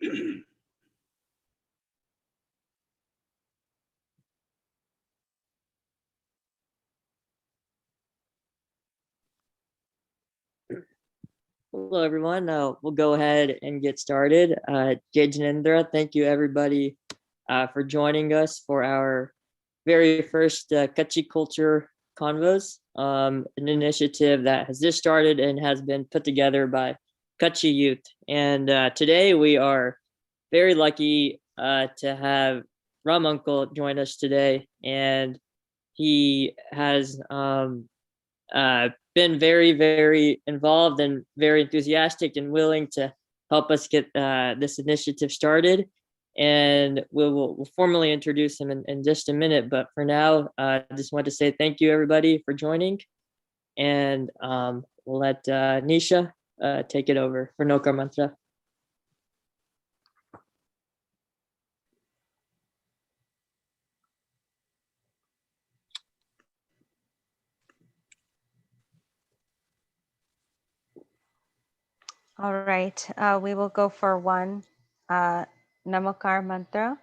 Hello, everyone. We'll go ahead and get started. Jai, thank you everybody for joining us for our very first Kutchi Culture Convos, an initiative that has just started and has been put together by Kutchi youth. And today we are very lucky to have Ram Uncle join us today. And he has been very, very involved and very enthusiastic and willing to help us get this initiative started. And we'll formally introduce him in just a minute. But for now, I just want to say thank you, everybody, for joining. And we'll let Nisha take it over for Nokar Mantra. All right, we will go for one Namakar mantra.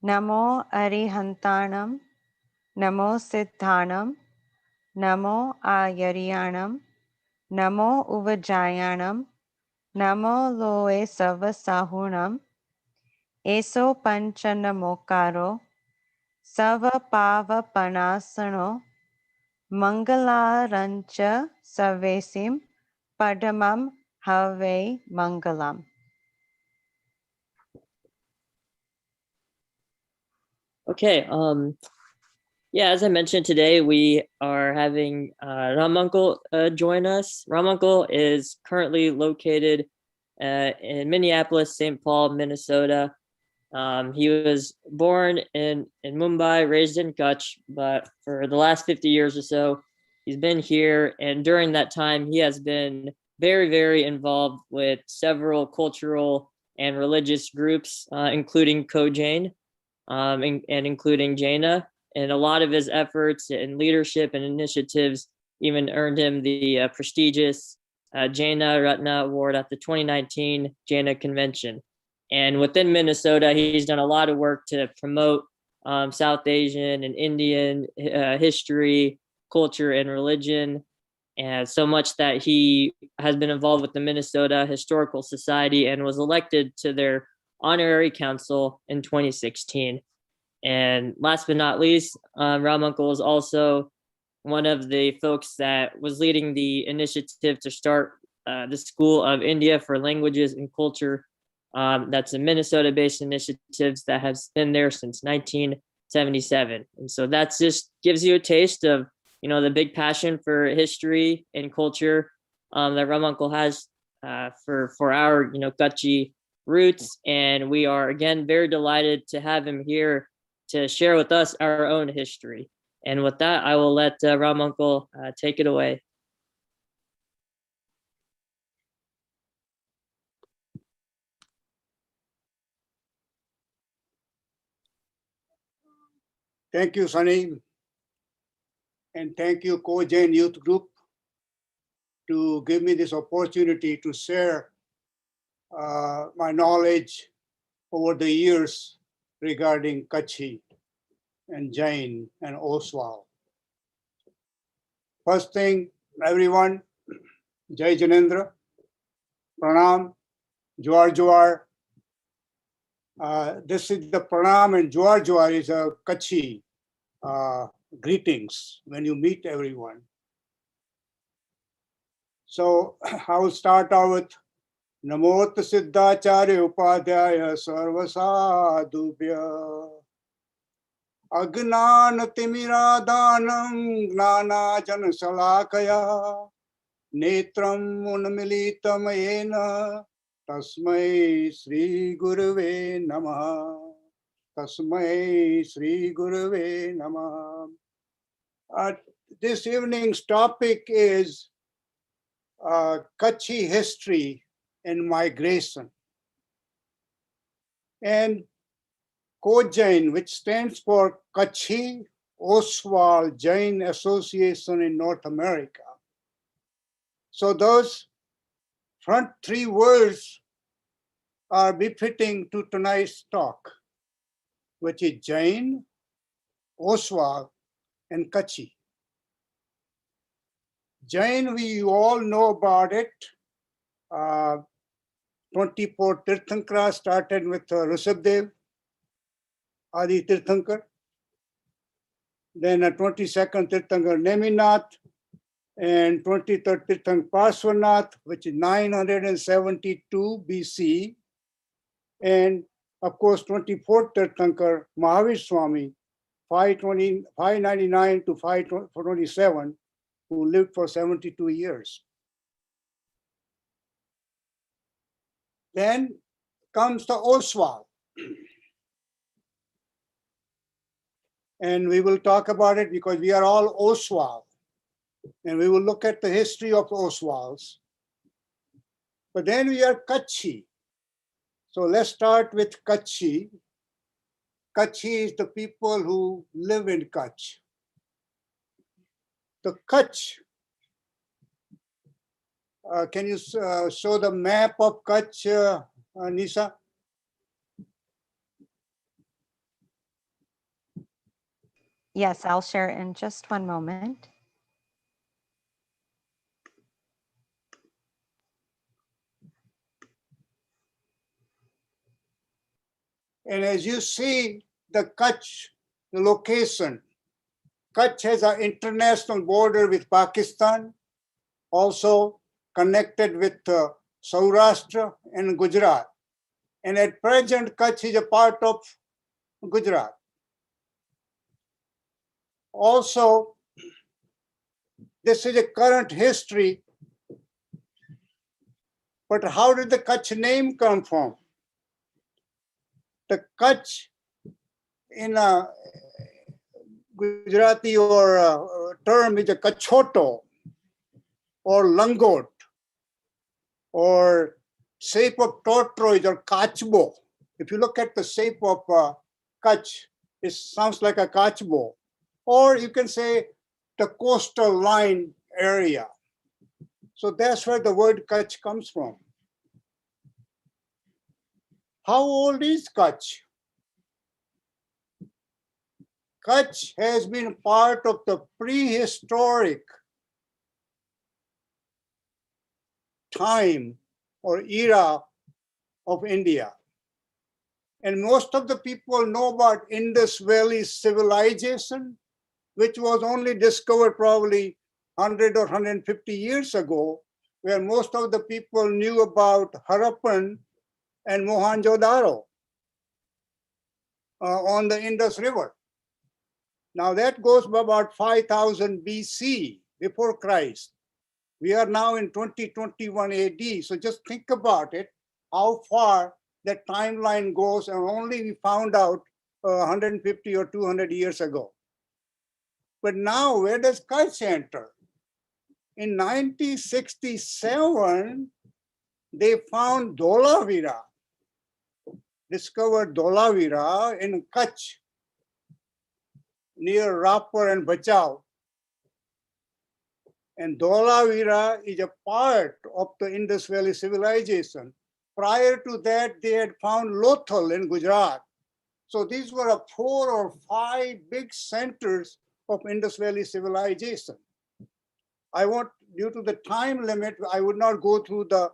Namo Arihantanam, Namo Siddhanam, Namo Ayariyanam, Namo Uvajayanam, Namo Loe Savasahunam, Eso Panchanamokaro, Sava Pava Panasano, Mangalarancha Savesim, Padamam Have Mangalam. Okay. Yeah, as I mentioned today, we are having Ram Uncle join us. Ram Uncle is currently located in Minneapolis, St. Paul, Minnesota. He was born in Mumbai, raised in Kutch, but for the last 50 years or so, he's been here. And during that time, he has been very, very involved with several cultural and religious groups, including Ko-Jain, and including Jaina. And a lot of his efforts and leadership and initiatives even earned him the prestigious Jaina Ratna Award at the 2019 Jaina Convention. And within Minnesota, he's done a lot of work to promote South Asian and Indian history, culture, and religion. And so much that he has been involved with the Minnesota Historical Society and was elected to their honorary council in 2016. And last but not least, Ram Uncle is also one of the folks that was leading the initiative to start the School of India for Languages and Culture. That's a Minnesota-based initiative that has been there since 1977. And so that's just gives you a taste of, the big passion for history and culture that Ram Uncle has for our, Kutchi roots. And we are, again, very delighted to have him here to share with us our own history. And with that, I will let Ram Uncle take it away. Thank you, Sunny. And thank you, Ko-Jain Youth Group, to give me this opportunity to share my knowledge over the years regarding Kutchi and Jain and Oswal. First thing, everyone, Jai Janendra, Pranam, Juar Juar. This is the Pranam, and Juar Juar is a Kutchi greetings when you meet everyone. So I will start out with Namot Siddhacharya Upadhyaya Sarvasadubhya Agnana Timiradanam Gnana Jana Salakaya Netram Unmilitam Ena Tasmai Sri Gurave Namaha Tasmai Sri Gurave Namaha. This evening's topic is Kutchi history and migration. And Ko-Jain, which stands for Kutchi Oswal Jain Association in North America. So those front three words are befitting to tonight's talk, which is Jain, Oswal, and Kachi. Jain, we all know about it. 24 Tirthankara started with Rishabdev, Adi Tirthankar. Then 22nd Tirthankar Neminath, and 23rd Tirthankar Parswanath, which is 972 BC. And of course, 24th Tirthankar Mahavir Swami, 599 to 527, who lived for 72 years. Then comes the Oswal. And we will talk about it because we are all Oswal. And we will look at the history of Oswals. But then we are Kachi. So let's start with Kachi. Kachi is the people who live in Kutch. The Kutch, can you show the map of Kutch, Nisa? Yes, I'll share in just one moment. And as you see, the Kutch, the location, Kutch has an international border with Pakistan, also connected with Saurashtra and Gujarat. And at present, Kutch is a part of Gujarat. Also, this is a current history, but how did the Kutch name come from? The Kutch in a Gujarati or term is a kachoto or langot or shape of tortoise or kachbo. If you look at the shape of Kutch, it sounds like a kachbo. Or you can say the coastal line area. So that's where the word Kutch comes from. How old is Kutch? Kutch has been part of the prehistoric time or era of India. And most of the people know about Indus Valley civilization, which was only discovered probably 100 or 150 years ago, where most of the people knew about Harappan and Mohenjo-daro on the Indus River. Now that goes about 5000 BC, before Christ. We are now in 2021 AD, so just think about it, how far that timeline goes, and only we found out 150 or 200 years ago. But now, where does Kutch enter? In 1967, they found Dholavira, discovered Dholavira in Kutch, near Rapur and Bachau. And Dholavira is a part of the Indus Valley civilization. Prior to that, they had found Lothal in Gujarat. So these were 4 or 5 big centers of Indus Valley civilization. Due to the time limit, I would not go through the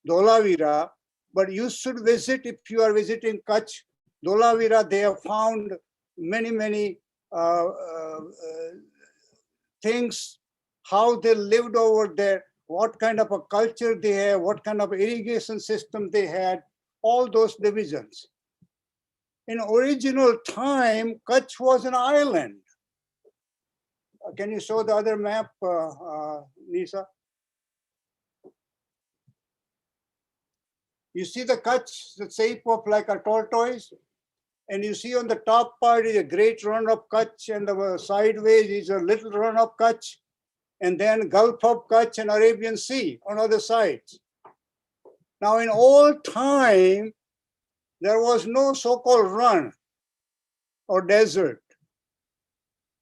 Dholavira, but you should visit, if you are visiting Kutch, Dholavira. They have found many things, how they lived over there, what kind of a culture they have, what kind of irrigation system they had, all those divisions. In original time, Kutch was an island. Can you show the other map, Lisa? You see the Kutch, the shape of like a tortoise, and you see on the top part is a great run of Kutch, and the sideways is a little run of Kutch, and then Gulf of Kutch and Arabian Sea on other sides. Now in old time, there was no so-called run or desert.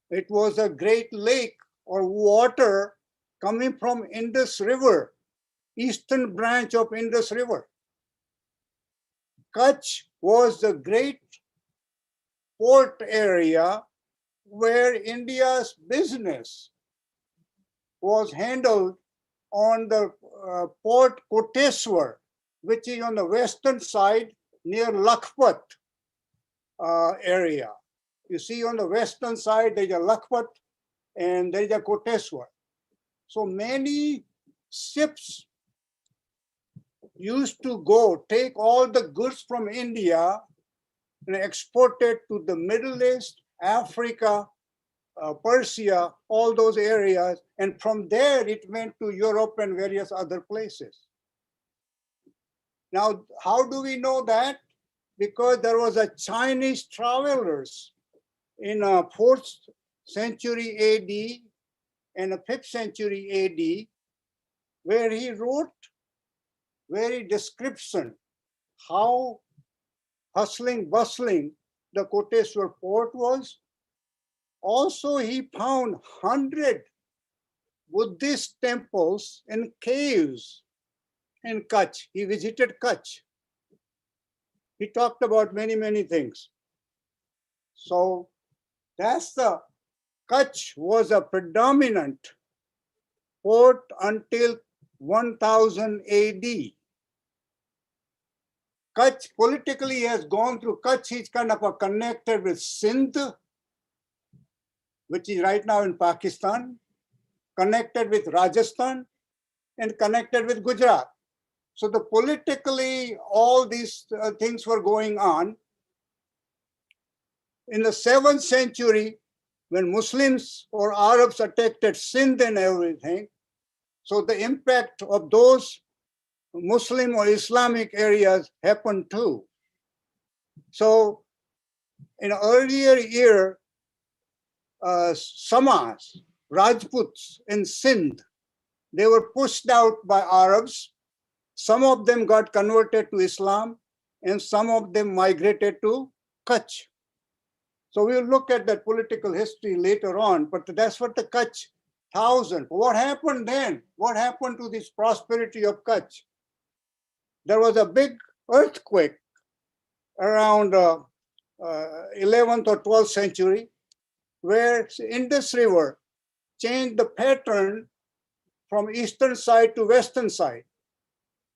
It was a great lake or water coming from Indus River, eastern branch of Indus River. Kutch was the great port area where India's business was handled on the port Koteswar, which is on the western side near Lakhpat area. You see on the western side, there's a Lakhpat and there's a Koteswar. So many ships used to go take all the goods from India and export it to the Middle East, Africa, Persia, all those areas. And from there, it went to Europe and various other places. Now, how do we know that? Because there was a Chinese travelers in 4th century AD and 5th century AD, where he wrote very description how hustling, bustling the Koteswar port was. Also, he found 100 Buddhist temples and caves in Kutch. He visited Kutch. He talked about many, many things. So that's the Kutch was a predominant port until 1000 AD. Kutch politically has gone through. Kutch is kind of connected with Sindh, which is right now in Pakistan, connected with Rajasthan, and connected with Gujarat. So the politically, all these things were going on. In the 7th century, when Muslims or Arabs attacked Sindh and everything, so the impact of those Muslim or Islamic areas happened too. So in earlier year, Samas, Rajputs in Sindh, they were pushed out by Arabs. Some of them got converted to Islam and some of them migrated to Kutch. So we'll look at that political history later on, but that's what the Kutch 1000. What happened then? What happened to this prosperity of Kutch? There was a big earthquake around 11th or 12th century where Indus River changed the pattern from eastern side to western side.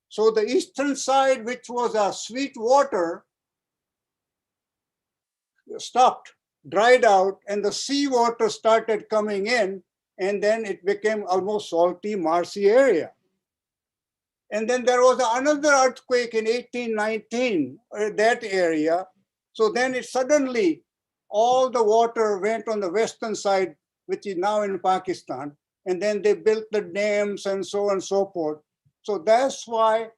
So the eastern side, which was a sweet water, stopped, dried out, and the seawater started coming in, and then it became almost salty, marshy area. And then there was another earthquake in 1819, that area. So then it suddenly, all the water went on the western side, which is now in Pakistan, and then they built the dams and so on and so forth. So that's why,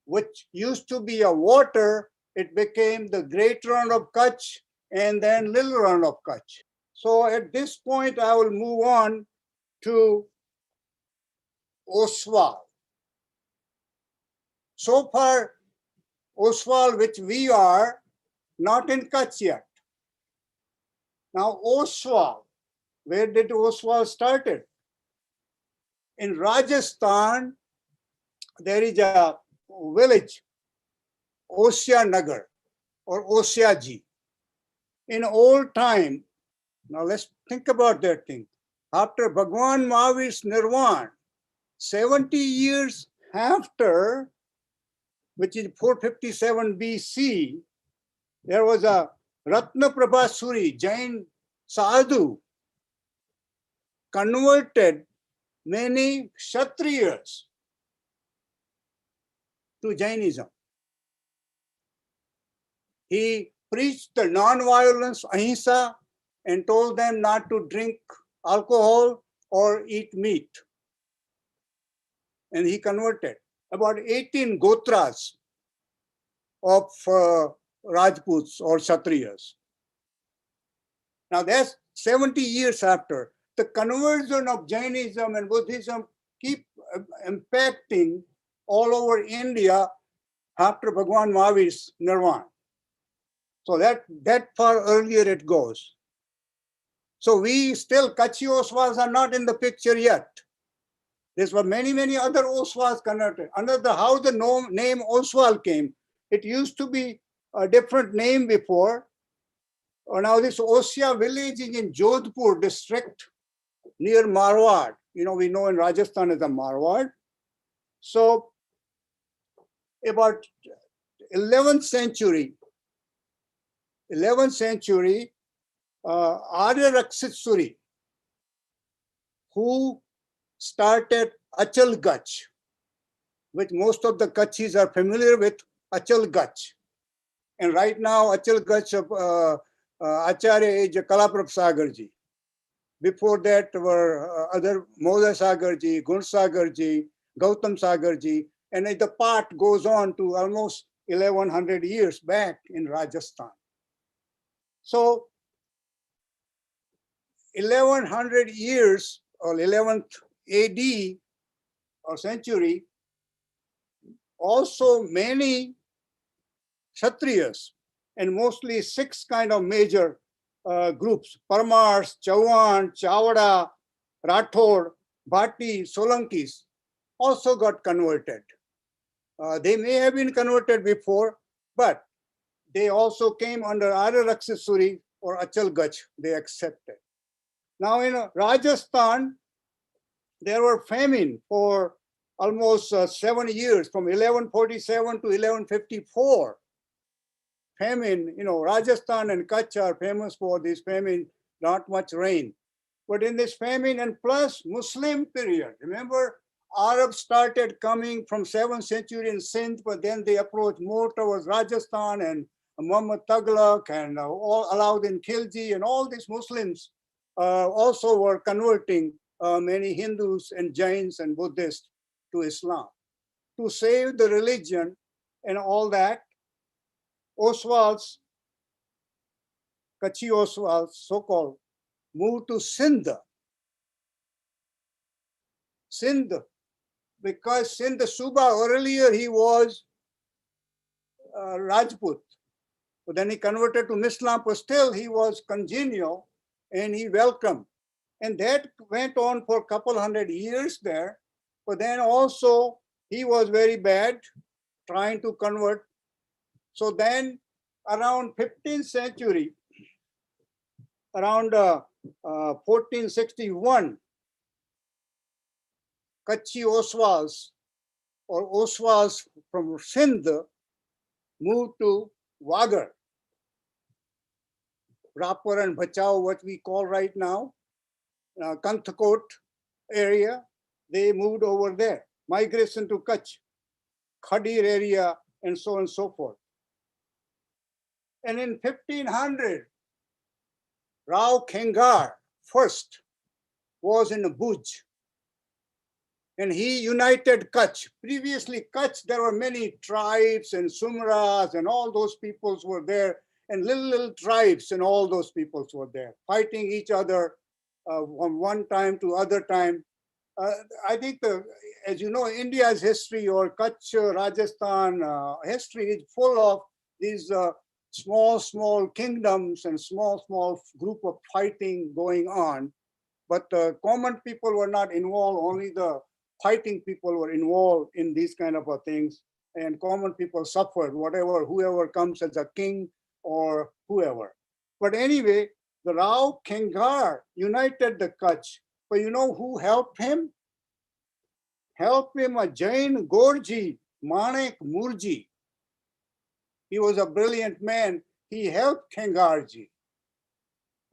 which used to be a water, it became the Great Run of Kutch and then Little Run of Kutch. So at this point, I will move on to Oswal. So far, Oswal, which we are, not in Kutch yet. Now, Oswal, where did Oswal started? In Rajasthan, there is a village, Osian Nagar or Osiaji. In old time, now let's think about that thing. After Bhagwan Mahavir's Nirvan, 70 years after, which is 457 BC, there was a Ratnaprabha Suri, Jain Sadhu, converted many Kshatriyas to Jainism. He preached the non-violence, ahimsa, and told them not to drink alcohol or eat meat. And he converted about 18 gotras of Rajputs or Kshatriyas. Now that's 70 years after. The conversion of Jainism and Buddhism keep impacting all over India after Bhagwan Mahavir's Nirvan. So that far earlier it goes. So we still, Kachis Oswals are not in the picture yet. There were many, many other Oswals converted. Under how the name Oswal came, It used to be a different name before. Now this Osian village is in Jodhpur district near Marwar. We know in Rajasthan as a Marwar. So about 11th century, Arya Raksitsuri, who started Achal Kutch, which most of the Kachis are familiar with, Achal Kutch. And right now, Achal Kutch of Acharya is Kalaprabh Sagarji. Before that were other Moda Sagarji, Gun Sagarji, Gautam Sagarji, and the path goes on to almost 1100 years back in Rajasthan. So 1100 years or 11th AD or century, also many Kshatriyas, and mostly 6 kind of major groups, Parmars, Chauhan, Chavada, Rathod, Bhati, Solankis, also got converted. They may have been converted before, but they also came under Arya Raksitsuri or Achal Kutch, they accepted. Now in Rajasthan, there were famine for almost 7 years, from 1147 to 1154. Famine, Rajasthan and Kutch are famous for this famine, not much rain. But in this famine and plus Muslim period, remember, Arabs started coming from 7th century in Sindh, but then they approached more towards Rajasthan, and Muhammad Tughlaq and Alauddin Khilji, and all these Muslims also were converting many Hindus and Jains and Buddhists to Islam. To save the religion and all that, Oswal's, Kachi Oswal, so-called, moved to Sindh. Sindh, because Sindh Suba, earlier he was Rajput, but then he converted to Islam, but still he was congenial and he welcomed. And that went on for a couple hundred years there, but then also he was very bad trying to convert. So then around 15th century, around 1461, Kachi Oswals or Oswals from Sindh moved to Wagar, Rapar and Bachao, what we call right now, Kanthakot area. They moved over there, migration to Kutch, Khadir area, and so on and so forth. And in 1500, Rao Khengar first was in Bhuj, and he united Kutch. Previously, Kutch, there were many tribes and Sumras and all those peoples were there, and little tribes and all those peoples were there, fighting each other from one time to other time. I think, as you know, India's history or Kutch, Rajasthan history is full of these small kingdoms and small group of fighting going on. But the common people were not involved, only the fighting people were involved in these kind of things, and common people suffered, whoever comes as a king or whoever. But anyway, the Rao Khengar united the Kutch. But you know who helped him? Helped him a Jain Gorji, Manek Murji. He was a brilliant man. He helped Khengarji.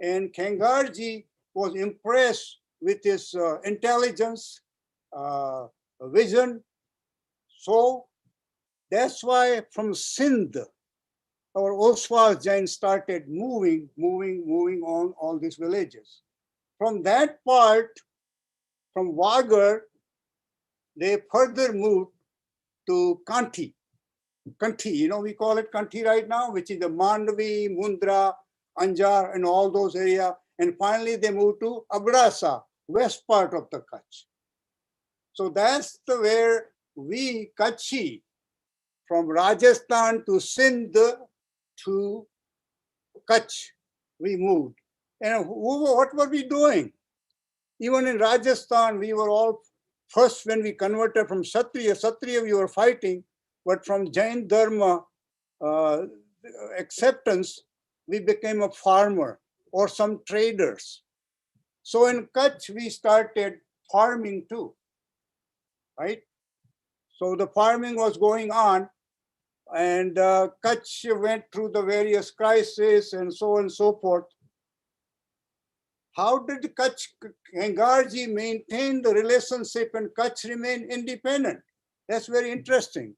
And Khengarji was impressed with his intelligence, vision. So that's why from Sindh, our Oswal Jain started moving on all these villages. From that part, from Wagar, they further moved to Kanti. Kanti, we call it Kanti right now, which is the Mandvi, Mundra, Anjar, and all those areas. And finally, they moved to Abdasa, west part of the Kutch. So that's where we, Kachi, from Rajasthan to Sindh to Kutch, we moved. And what were we doing? Even in Rajasthan, we were all, first when we converted from Kshatriya we were fighting, but from Jain Dharma, uh, acceptance, we became a farmer or some traders. So in Kutch, we started farming too, right? So the farming was going on, and Kutch went through the various crises and so on and so forth. How did Kutch Kangarji maintain the relationship and Kutch remain independent? That's very interesting.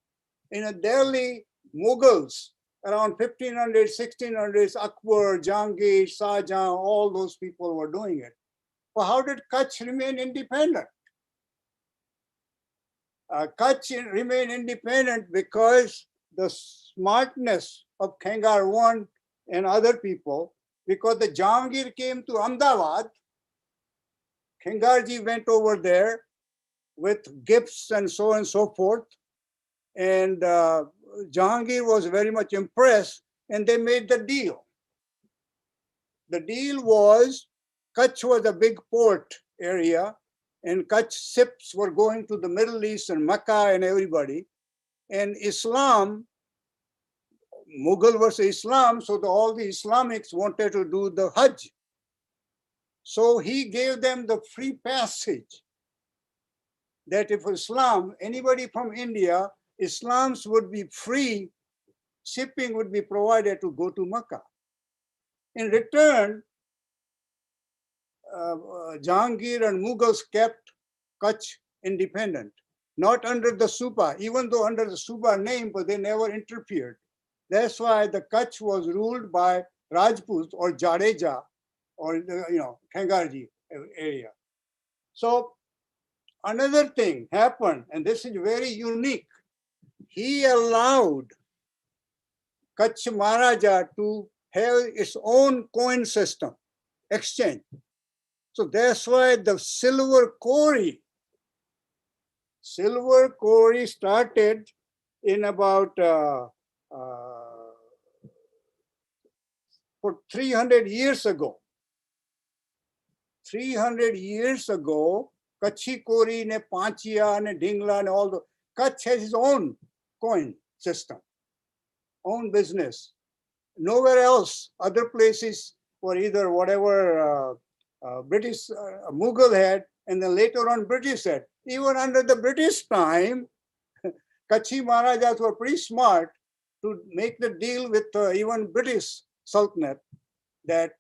In a Delhi, Mughals around 1500s, 1600s, Akbar, Jahangir, Shah Jahan, all those people were doing it. Well, how did Kutch remain independent? Kutch remained independent because the smartness of Khangar I and other people, because the Jahangir came to Ahmedabad, Khangarji went over there with gifts and so on and so forth. And Jahangir was very much impressed, and they made the deal. The deal was Kutch was a big port area, and Kutch ships were going to the Middle East and Mecca and everybody. And Islam, Mughal versus Islam, so all the Islamics wanted to do the Hajj. So he gave them the free passage that if Islam, anybody from India, Islams would be free, shipping would be provided to go to Mecca. In return, Jahangir and Mughals kept Kutch independent, not under the Suba, even though under the Suba name, but they never interfered. That's why the Kutch was ruled by Rajput or Jadeja or Khangarji area. So another thing happened, and this is very unique. He allowed Kutch Maharaja to have its own coin system, exchange. So that's why the silver kauri started in about for 300 years ago. 300 years ago, Kutchi Kori, ne Panchia, ne Dingla, ne all the Kutch has his own coin system, own business. Nowhere else, other places were either whatever British Mughal had, and then later on British had. Even under the British time, Kutchi Maharajas were pretty smart to make the deal with even British Sultanate that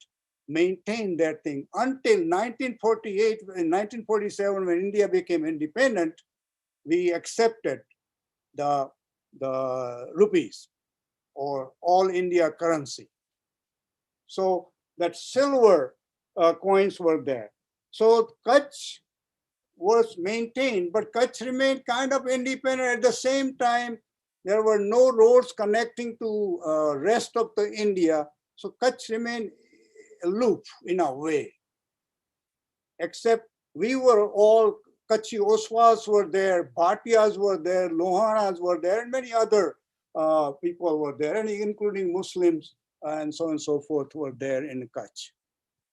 maintained that thing until 1948. In 1947, when India became independent, we accepted the rupees or all India currency. So that silver coins were there. So Kutch was maintained, but Kutch remained kind of independent. At the same time, there were no roads connecting to rest of the India. So Kutch remained aloof in a way, except we were all Kutchi Oswals were there, Bhatias were there, Lohanas were there, and many other people were there, and including Muslims and so on and so forth were there in Kutch.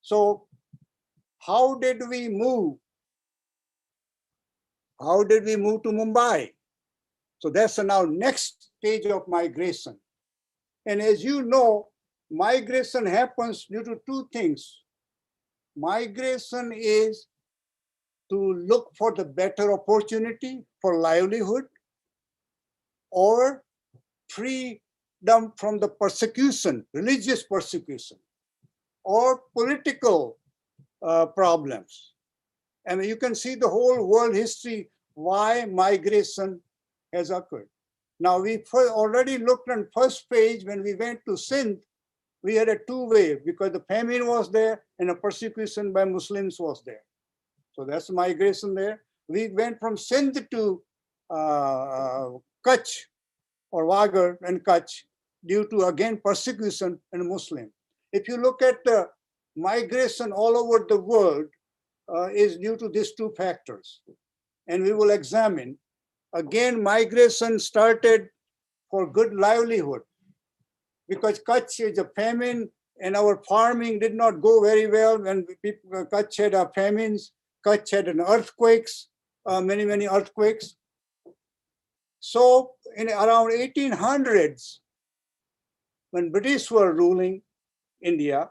So how did we move? How did we move to Mumbai? So that's now next stage of migration. And as you know, migration happens due to two things. Migration is to look for the better opportunity for livelihood or freedom from the persecution, religious persecution, or political problems. And you can see the whole world history why migration has occurred. Now, we already looked on first page when we went to Sindh, we had a two-way because the famine was there and a persecution by Muslims was there. So that's migration there. We went from Sindh to Kutch or Wagar and Kutch due to, again, persecution and Muslim. If you look at the migration all over the world, is due to these two factors. And we will examine. Again, migration started for good livelihood because Kutch is a famine and our farming did not go very well when people, Kutch had famines, Kutch had an earthquakes, many earthquakes. So in around 1800s, when British were ruling India,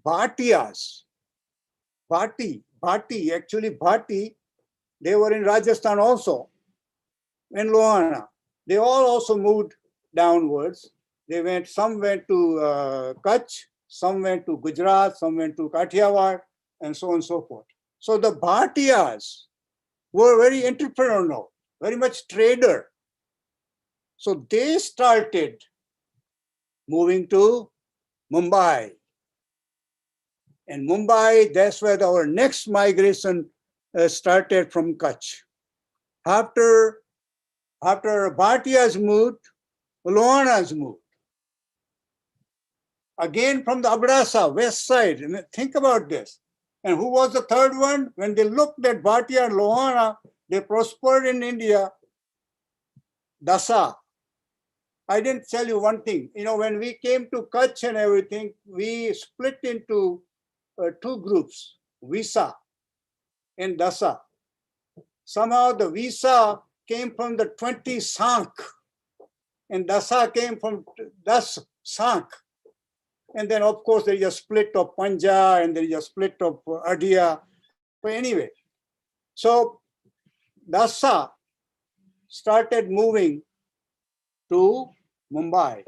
Bhatiyas, Bhati, they were in Rajasthan also, in Lohana. They all also moved downwards. Some went to Kutch, some went to Gujarat, some went to Kathiawar, and so on and so forth. So the Bhatiyas were very entrepreneurial, very much trader. So they started moving to Mumbai. And Mumbai, that's where our next migration started from Kutch. After Bhatiyas moved, Lohanas moved. Again from the Abdasa, west side. Think about this. And who was the third one? When they looked at Bhatia and Lohana, they prospered in India. Dasa. I didn't tell you one thing. When we came to Kutch and everything, we split into two groups, Visa and Dasa. Somehow the Visa came from the 20 Sank, and Dasa came from Das Sank. And then, of course, there is a split of Panja and there is a split of Adia. But anyway, so Dasa started moving to Mumbai.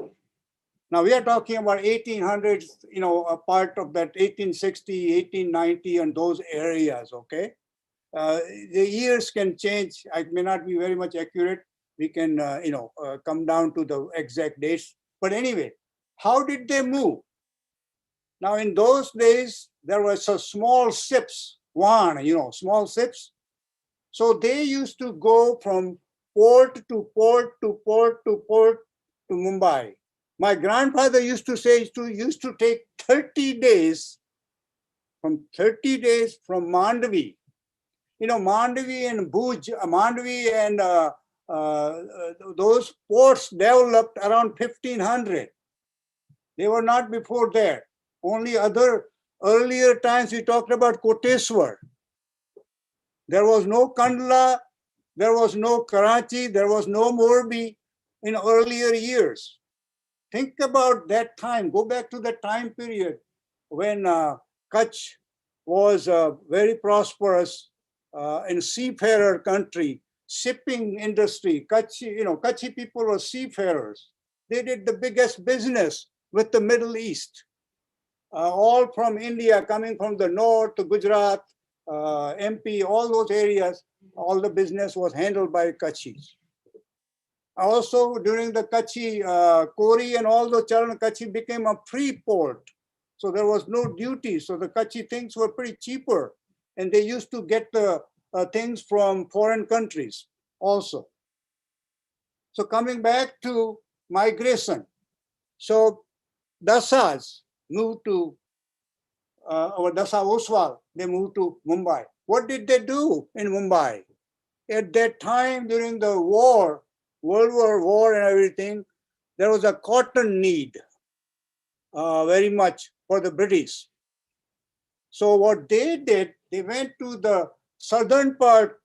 Now we are talking about 1800s, a part of that 1860, 1890 and those areas, okay? The years can change. I may not be very much accurate. We can, come down to the exact dates. But anyway, how did they move? Now, in those days, there were so small ships, small ships. So they used to go from port to port to port to port to Mumbai. My grandfather used to say it used to take 30 days from Mandvi. Mandvi and Bhuj, Mandvi and those ports developed around 1500. They were not before that. Only earlier times we talked about Koteswar. There was no Kandla, there was no Karachi, there was no Morbi in earlier years. Think about that time. Go back to the time period when Kutch was very prosperous in seafarer country, shipping industry. Kachi people were seafarers. They did the biggest business with the Middle East. All from India, coming from the north to Gujarat, MP, all those areas, all the business was handled by Kachis. Also, during the Kachi, Kori and all the Charan, Kachi became a free port. So there was no duty. So the Kachi things were pretty cheaper. And they used to get the things from foreign countries also. So coming back to migration. So Dasas moved to, or Dasa Oswal, they moved to Mumbai. What did they do in Mumbai? At that time during the war, World War and everything, there was a cotton need very much for the British. So what they did, they went to the southern part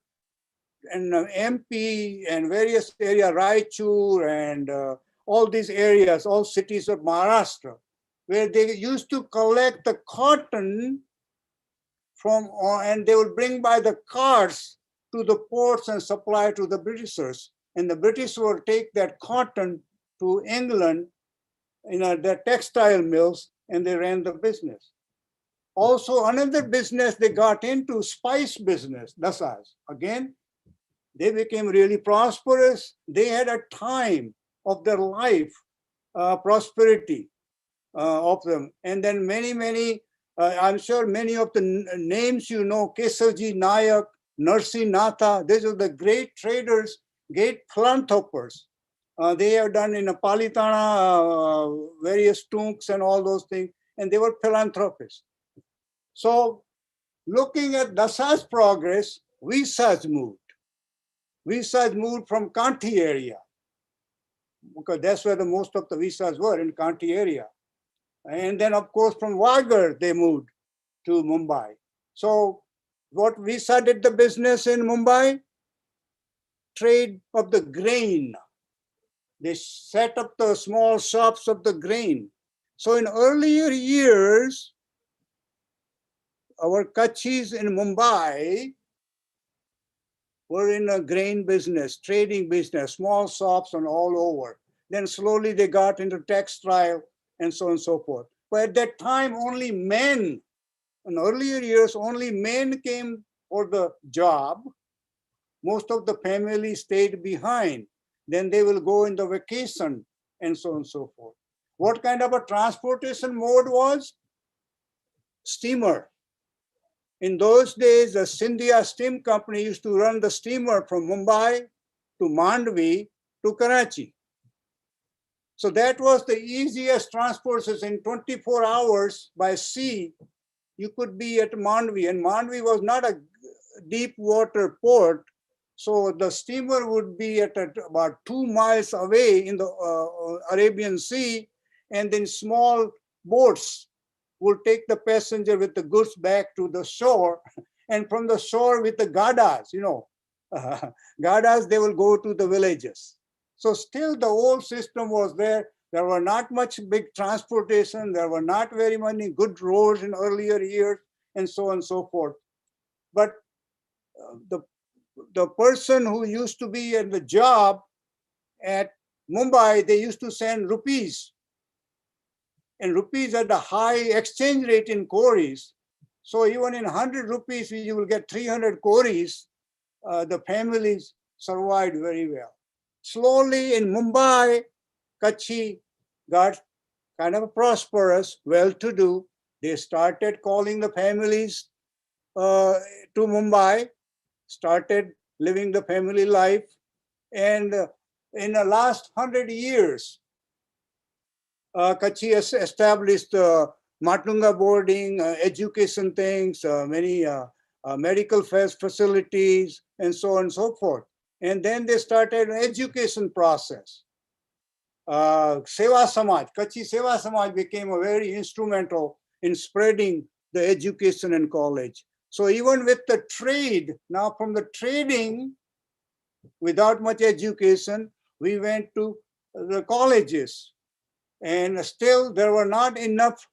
and MP and various areas, Raichur and all these areas, all cities of Maharashtra, where they used to collect the cotton from, and they would bring by the cars to the ports and supply to the Britishers. And the British would take that cotton to England in their textile mills, and they ran the business. Also, another business they got into, spice business, Dasas. Again, they became really prosperous. They had a time of their life, prosperity of them. And then many, I'm sure many of the names you know, Kesavji Nayak, Narsi Natha, these are the great traders, great philanthropers. They have done in a Palitana, various tunks and all those things, and they were philanthropists. So looking at Dasa's progress, Visas moved. Visas moved from Kanti area, because that's where the most of the Visas were, in Kanti area. And then, of course, from Wagar, they moved to Mumbai. So what Visa did the business in Mumbai? Trade of the grain. They set up the small shops of the grain. So in earlier years, our Kachis in Mumbai were in a grain business, trading business, small shops and all over. Then slowly they got into textile and so on and so forth. But at that time, only men, in earlier years, only men came for the job. Most of the family stayed behind. Then they will go in the vacation and so on and so forth. What kind of a transportation mode was? Steamer. In those days, the Sindhia Steam Company used to run the steamer from Mumbai to Mandvi to Karachi. So that was the easiest transport. In 24 hours by sea, you could be at Mandvi. And Mandvi was not a deep water port. So the steamer would be at about 2 miles away in the Arabian Sea, and then small boats will take the passenger with the goods back to the shore, and from the shore with the gadas, gadas, they will go to the villages. So still the old system was there. There were not much big transportation. There were not very many good roads in earlier years, and so on and so forth. But the person who used to be in the job at Mumbai, they used to send rupees. And rupees at the high exchange rate in Koris. So even in 100 rupees, you will get 300 Koris. The families survived very well. Slowly in Mumbai, Kachi got kind of prosperous, well-to-do. They started calling the families to Mumbai, started living the family life. And in the last 100 years, Kachi has established Matunga boarding, education things, many medical facilities, and so on and so forth. And then they started an education process. Seva Samaj, Kachi Seva Samaj became a very instrumental in spreading the education and college. So even with the trade, now from the trading, without much education, we went to the colleges. And still there were not enough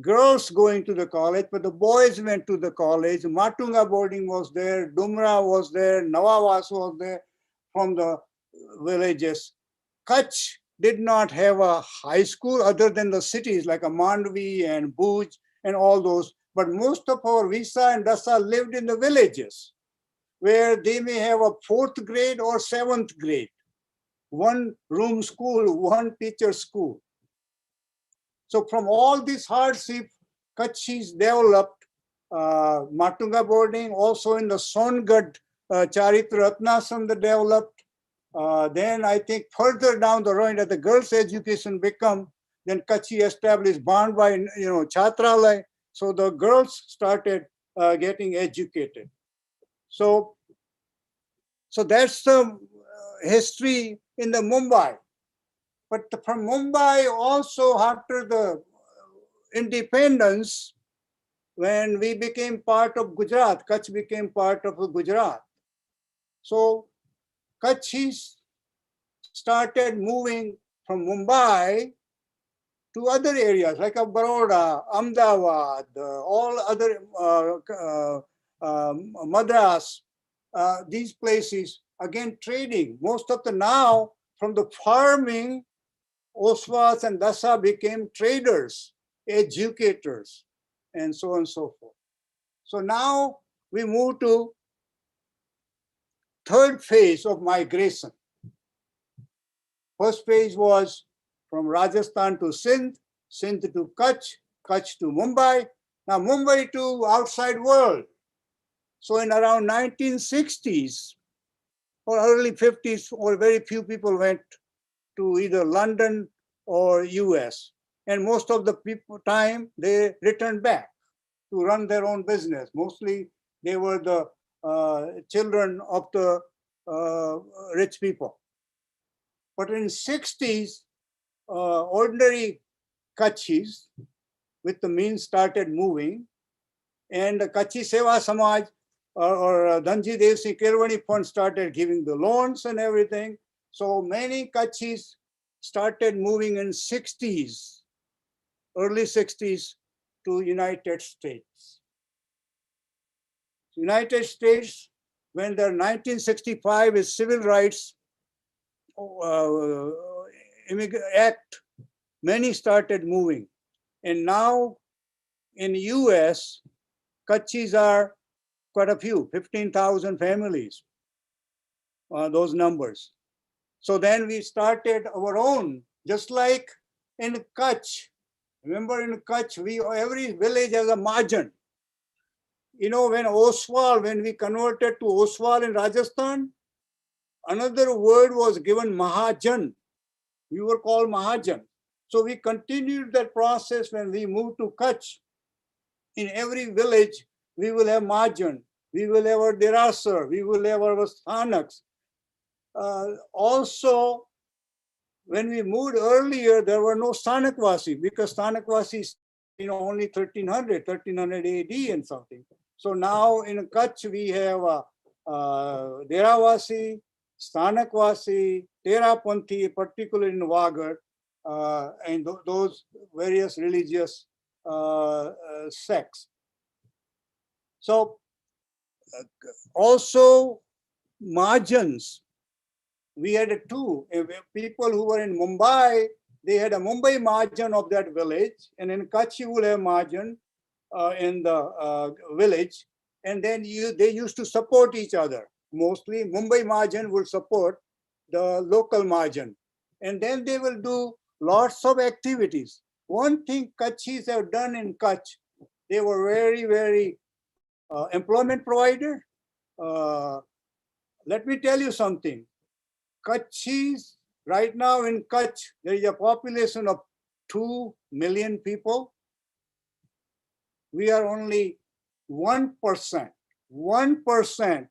girls going to the college, but the boys went to the college. Matunga boarding was there, Dumra was there, Nawavas was there from the villages. Kutch did not have a high school other than the cities like a Mandvi and Bhuj and all those. But most of our Visa and Dasa lived in the villages where they may have a 4th grade or 7th grade. One room school, one teacher school. So from all this hardship, Kachis developed Matunga boarding, also in the Songad Charitra Ratnasam they developed. Then I think further down the road as the girls' education become, then Kachi established Banbai, Chatralay. So the girls started getting educated. So that's the history in the Mumbai. But from Mumbai also after the independence, when we became part of Gujarat, Kutch became part of Gujarat. So Kachis started moving from Mumbai to other areas like Baroda, Ahmedabad, all other Madras, these places, again trading. Most of the now from the farming, Oswals and Dasa became traders, educators, and so on and so forth. So now we move to third phase of migration. First phase was from Rajasthan to Sindh, Sindh to Kutch, Kutch to Mumbai, now Mumbai to outside world. So in around 1960s or early 50s, or very few people went to either London or US. And most of the people time they returned back to run their own business. Mostly they were the children of the rich people. But in 60s, ordinary Kachis with the means started moving, and the Kachi Seva Samaj or Dhanji Dev Singh Kirwani Fund started giving the loans and everything. So many Kachis started moving in 60s, early 60s to United States. United States, when the 1965 is Civil Rights Act, many started moving. And now in US, Kachis are quite a few, 15,000 families, those numbers. So then we started our own, just like in Kutch. Remember in Kutch, every village has a margin. You know, when Oswal, when we converted to Oswal in Rajasthan, another word was given, Mahajan. We were called Mahajan. So we continued that process when we moved to Kutch. In every village, we will have Mahajan, we will have our Derasar, we will have our Sthanaks. Also, when we moved earlier, there were no Sthanakvasi because Sthanakvasi is only 1300 AD and something. So now in Kutch, we have Deravasi, Sthanakvasi, Terapanthi, particularly in Wagar, and those various religious sects. So also Mahajans, we had two people who were in Mumbai. They had a Mumbai Mahajan of that village, and in Kutch you will have Mahajan in the village, and then they used to support each other. Mostly Mumbai Mahajan will support the local Mahajan, and then they will do lots of activities. One thing Kachis have done in Kutch, they were very, very employment provider. Let me tell you something. Kachis, right now in Kutch, there is a population of 2 million people. We are only 1%. 1%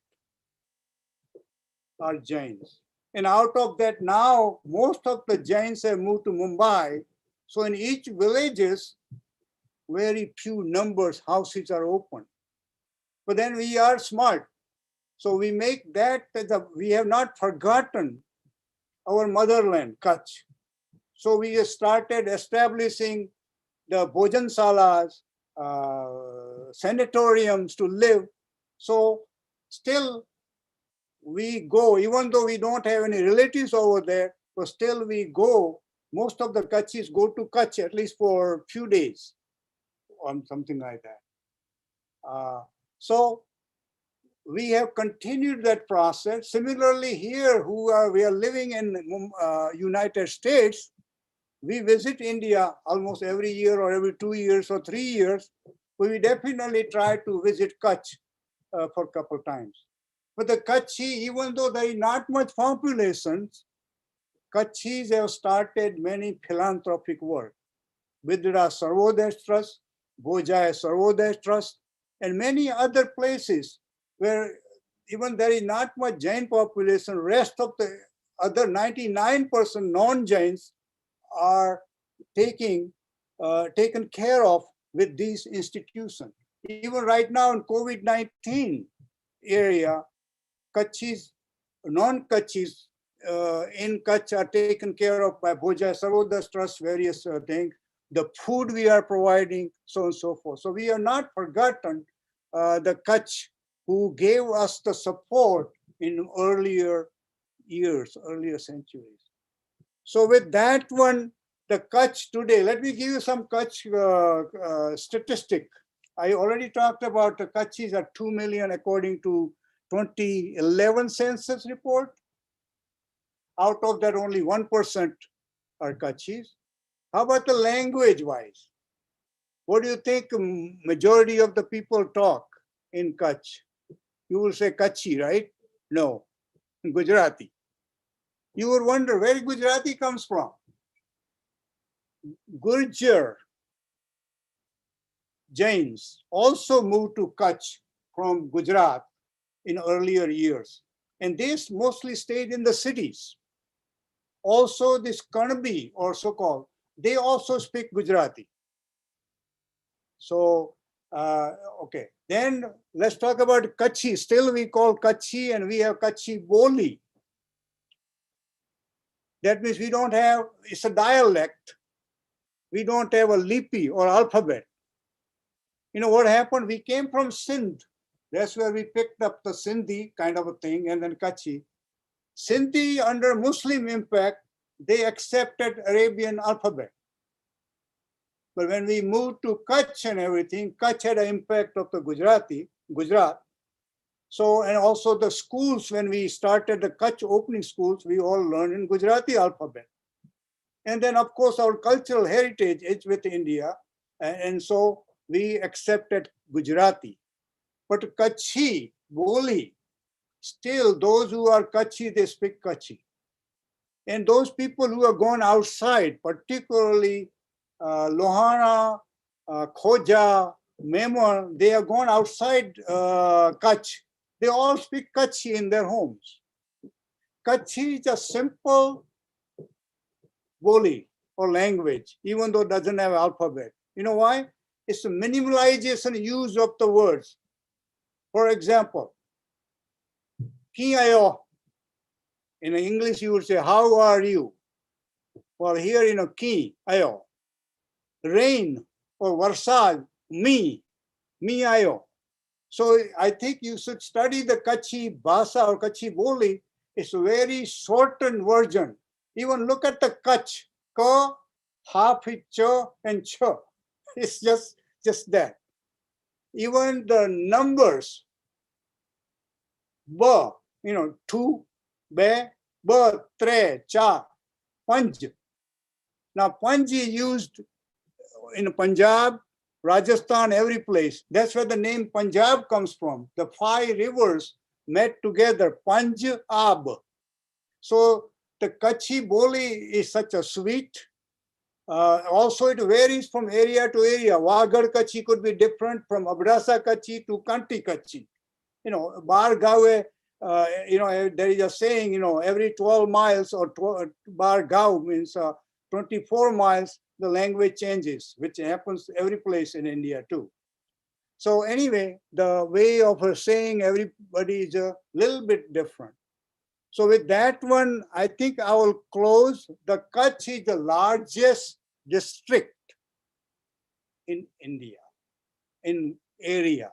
are Jains. And out of that now, most of the Jains have moved to Mumbai. So in each villages, very few numbers, houses are open. But then we are smart. So we make that, we have not forgotten our motherland, Kutch. So we started establishing the Bhojan Salas, sanatoriums to live. So still we go, even though we don't have any relatives over there, but still we go. Most of the Kachis go to Kutch at least for a few days or something like that. So we have continued that process. Similarly here, we are living in United States, we visit India almost every year or every 2 years or 3 years. We definitely try to visit Kutch for a couple times. But the Kutchi, even though there is not much population, Kachis have started many philanthropic work. Vidra Sarvodaya Trust, Bojaya Sarvodaya Trust, and many other places where even there is not much Jain population, rest of the other 99% non-Jains are taken care of with these institutions. Even right now in COVID-19 area, Kachis, non-Kachis in Kutch are taken care of by Bhojaya Sarvodaya Trust, various things. The food we are providing, so on and so forth. So we have not forgotten the Kutch who gave us the support in earlier years, earlier centuries. So with that one, the Kutch today, let me give you some Kutch statistic. I already talked about the Kachis are 2 million according to 2011 census report. Out of that, only 1% are Kachis. How about the language wise? What do you think majority of the people talk in Kutch? You will say Kachi, right? No, Gujarati. You would wonder where Gujarati comes from. Gurjar Jains also moved to Kutch from Gujarat in earlier years. And they mostly stayed in the cities. Also this Karnabi, or so-called, they also speak Gujarati. So, okay. Then let's talk about Kachi. Still we call Kachi and we have Kachi Boli. That means we don't have, it's a dialect. We don't have a lipi or alphabet. You know what happened? We came from Sindh. That's where we picked up the Sindhi kind of a thing, and then Kachi. Sindhi, under Muslim impact, they accepted Arabian alphabet. But when we moved to Kutch and everything, Kutch had an impact of the Gujarat. So, and also the schools, when we started the Kutch opening schools, we all learned in Gujarati alphabet. And then, of course, our cultural heritage is with India. And so we accepted Gujarati. But Kachhi, Boli, still those who are Kachhi, they speak Kachhi. And those people who have gone outside, particularly Lohana, Khoja, Memon, they have gone outside Kutch. They all speak Kutchi in their homes. Kutchi is a simple Boli or language, even though it doesn't have alphabet. You know why? It's a minimalization use of the words. For example, ki ayo. In English, you would say, how are you? Well, here, ki ayo. Rain or varsad, mi ayo. So I think you should study the Kutchi Bhasa or Kutchi Boli. It's a very shortened version. Even look at the Kutch, ka, half it, cha, and cha. It's just that. Even the numbers, ba, two, be, ba, tre, cha, panj. Now, panj is used in Punjab, Rajasthan, every place. That's where the name Punjab comes from. The 5 rivers met together, Panj-ab. So the Kutchi Boli is such a sweet. Also, it varies from area to area. Wagad Kutchi could be different from Abdasa Kutchi to Kanti Kutchi. Bar Gawe, there is a saying, every 12 miles or Bar Gaw means 24 miles, the language changes, which happens every place in India too. So anyway, the way of saying everybody is a little bit different. So with that one, I think I will close. The Kutch is the largest district in India, in area,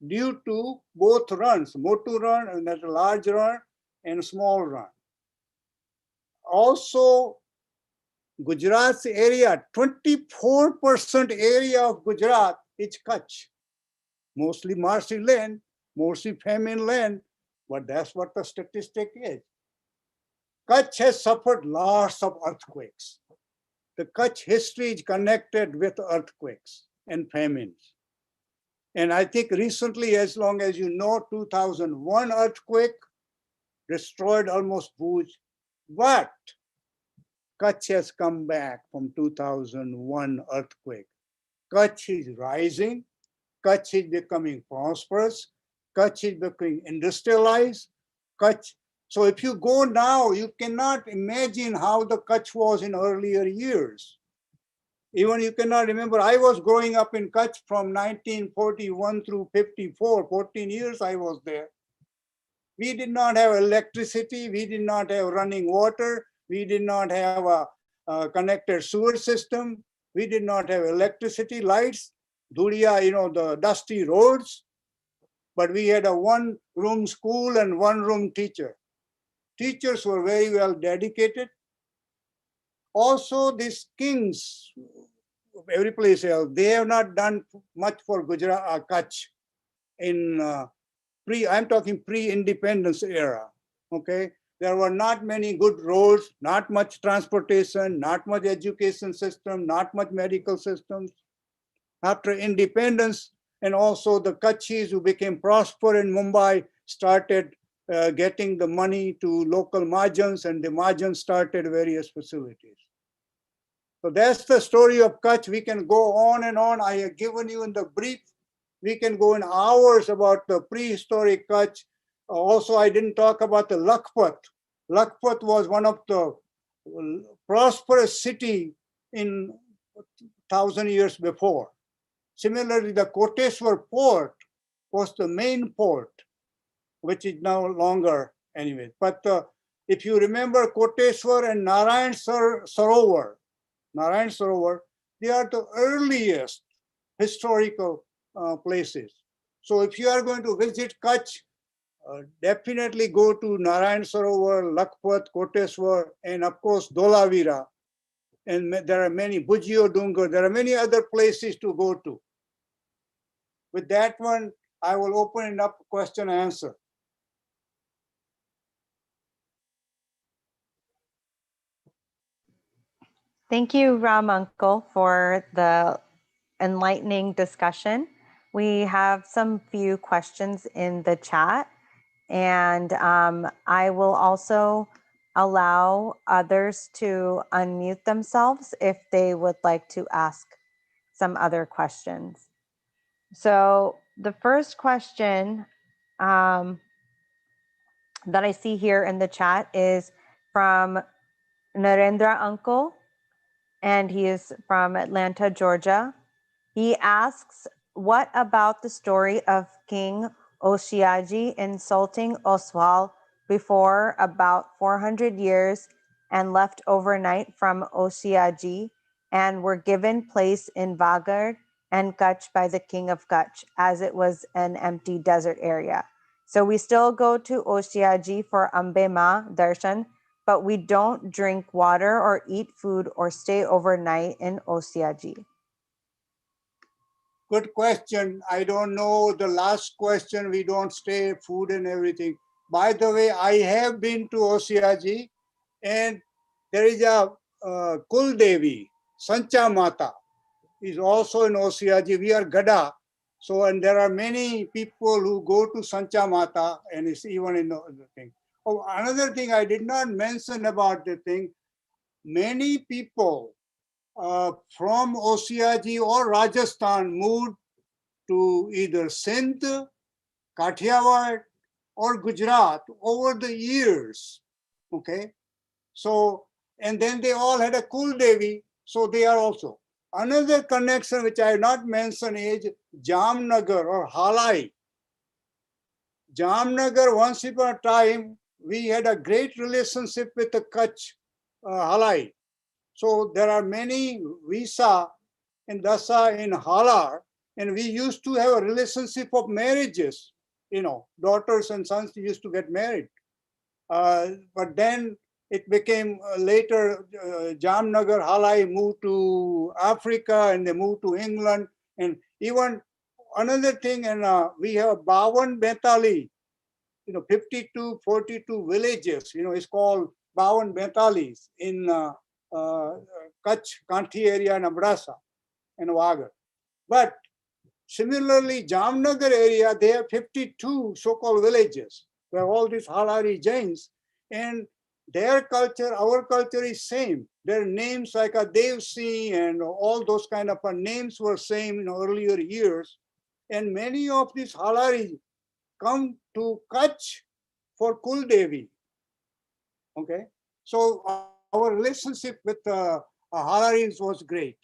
due to both runs, Motu run, and that's a large run, and small run. Also, Gujarat's area, 24% area of Gujarat is Kutch. Mostly marshy land, mostly famine land, but that's what the statistic is. Kutch has suffered lots of earthquakes. The Kutch history is connected with earthquakes and famines. And I think recently, as long as you know, 2001 earthquake destroyed almost Bhuj. But Kutch has come back from 2001 earthquake. Kutch is rising. Kutch is becoming prosperous. Kutch is becoming industrialized. Kutch. So if you go now, you cannot imagine how the Kutch was in earlier years. Even you cannot remember, I was growing up in Kutch from 1941 through 54, 14 years I was there. We did not have electricity. We did not have running water. We did not have a connected sewer system. We did not have electricity, lights, Dhuria, the dusty roads. But we had a 1-room school and 1-room teacher. Teachers were very well dedicated. Also, these kings of every place else, they have not done much for Gujarat, Kutch in I'm talking pre-independence era, okay? There were not many good roads, not much transportation, not much education system, not much medical systems. After independence, and also the Kachis who became prosperous in Mumbai started getting the money to local Mahajans, and the Mahajans started various facilities. So that's the story of Kutch. We can go on and on. I have given you in the brief. We can go in hours about the prehistoric Kutch. Also, I didn't talk about the Lakhpat. Lakhpat was one of the prosperous city in 1,000 years before. Similarly, the Koteshwar port was the main port, which is no longer anyway. But If you remember Koteshwar and Narayan Sarovar, they are the earliest historical places. So if you are going to visit Kutch, definitely go to Narayan Sarovar, Lakhpat, Koteshwar, and of course Dholavira. And there are many, Bujio Dungar, there are many other places to go to. With that one, I will open it up question and answer. Thank you, Ram Uncle, for the enlightening discussion. We have some few questions in the chat, and I will also allow others to unmute themselves if they would like to ask some other questions. So the first question that I see here in the chat is from Narendra Uncle, and he is from Atlanta, Georgia. He asks, what about the story of King Oshiaji insulting Oswal before about 400 years and left overnight from Oshiaji and were given place in Vagar and Kutch by the king of Kutch, as it was an empty desert area. So we still go to Oshiaji for Ambe Ma darshan, but we don't drink water or eat food or stay overnight in Oshiaji. Good question. I don't know the last question. We don't stay, food and everything. By the way, I have been to Osiaji, and there is a Kul Devi, Sancha Mata, is also in Osiaji. We are Gada. So, and there are many people who go to Sancha Mata, and it's even in the thing. Oh, another thing I did not mention about the thing, many people from Osiaji or Rajasthan moved to either Sindh, Kathiawar, or Gujarat over the years. Okay, so and then they all had a Kul Devi, so they are also. Another connection which I have not mentioned is Jamnagar or Halai. Jamnagar, once upon a time, we had a great relationship with the Kutch Halai. So there are many Visa and Dasa in Halar, and we used to have a relationship of marriages. You know, daughters and sons used to get married. But then it became later, Jamnagar, Halai moved to Africa and they moved to England. And even another thing, and we have Bawan Betali, 52, 42 villages, it's called Bawan Betalis in Kutch, Kanthi area and Abdasa and Vagar. But similarly, Jamnagar area, they have 52 so-called villages where all these Halari Jains, and their culture, our culture is same. Their names like a Devsi and all those kind of names were same in earlier years. And many of these Halari come to Kutch for Kul Devi. Okay, so our relationship with Halaris was great.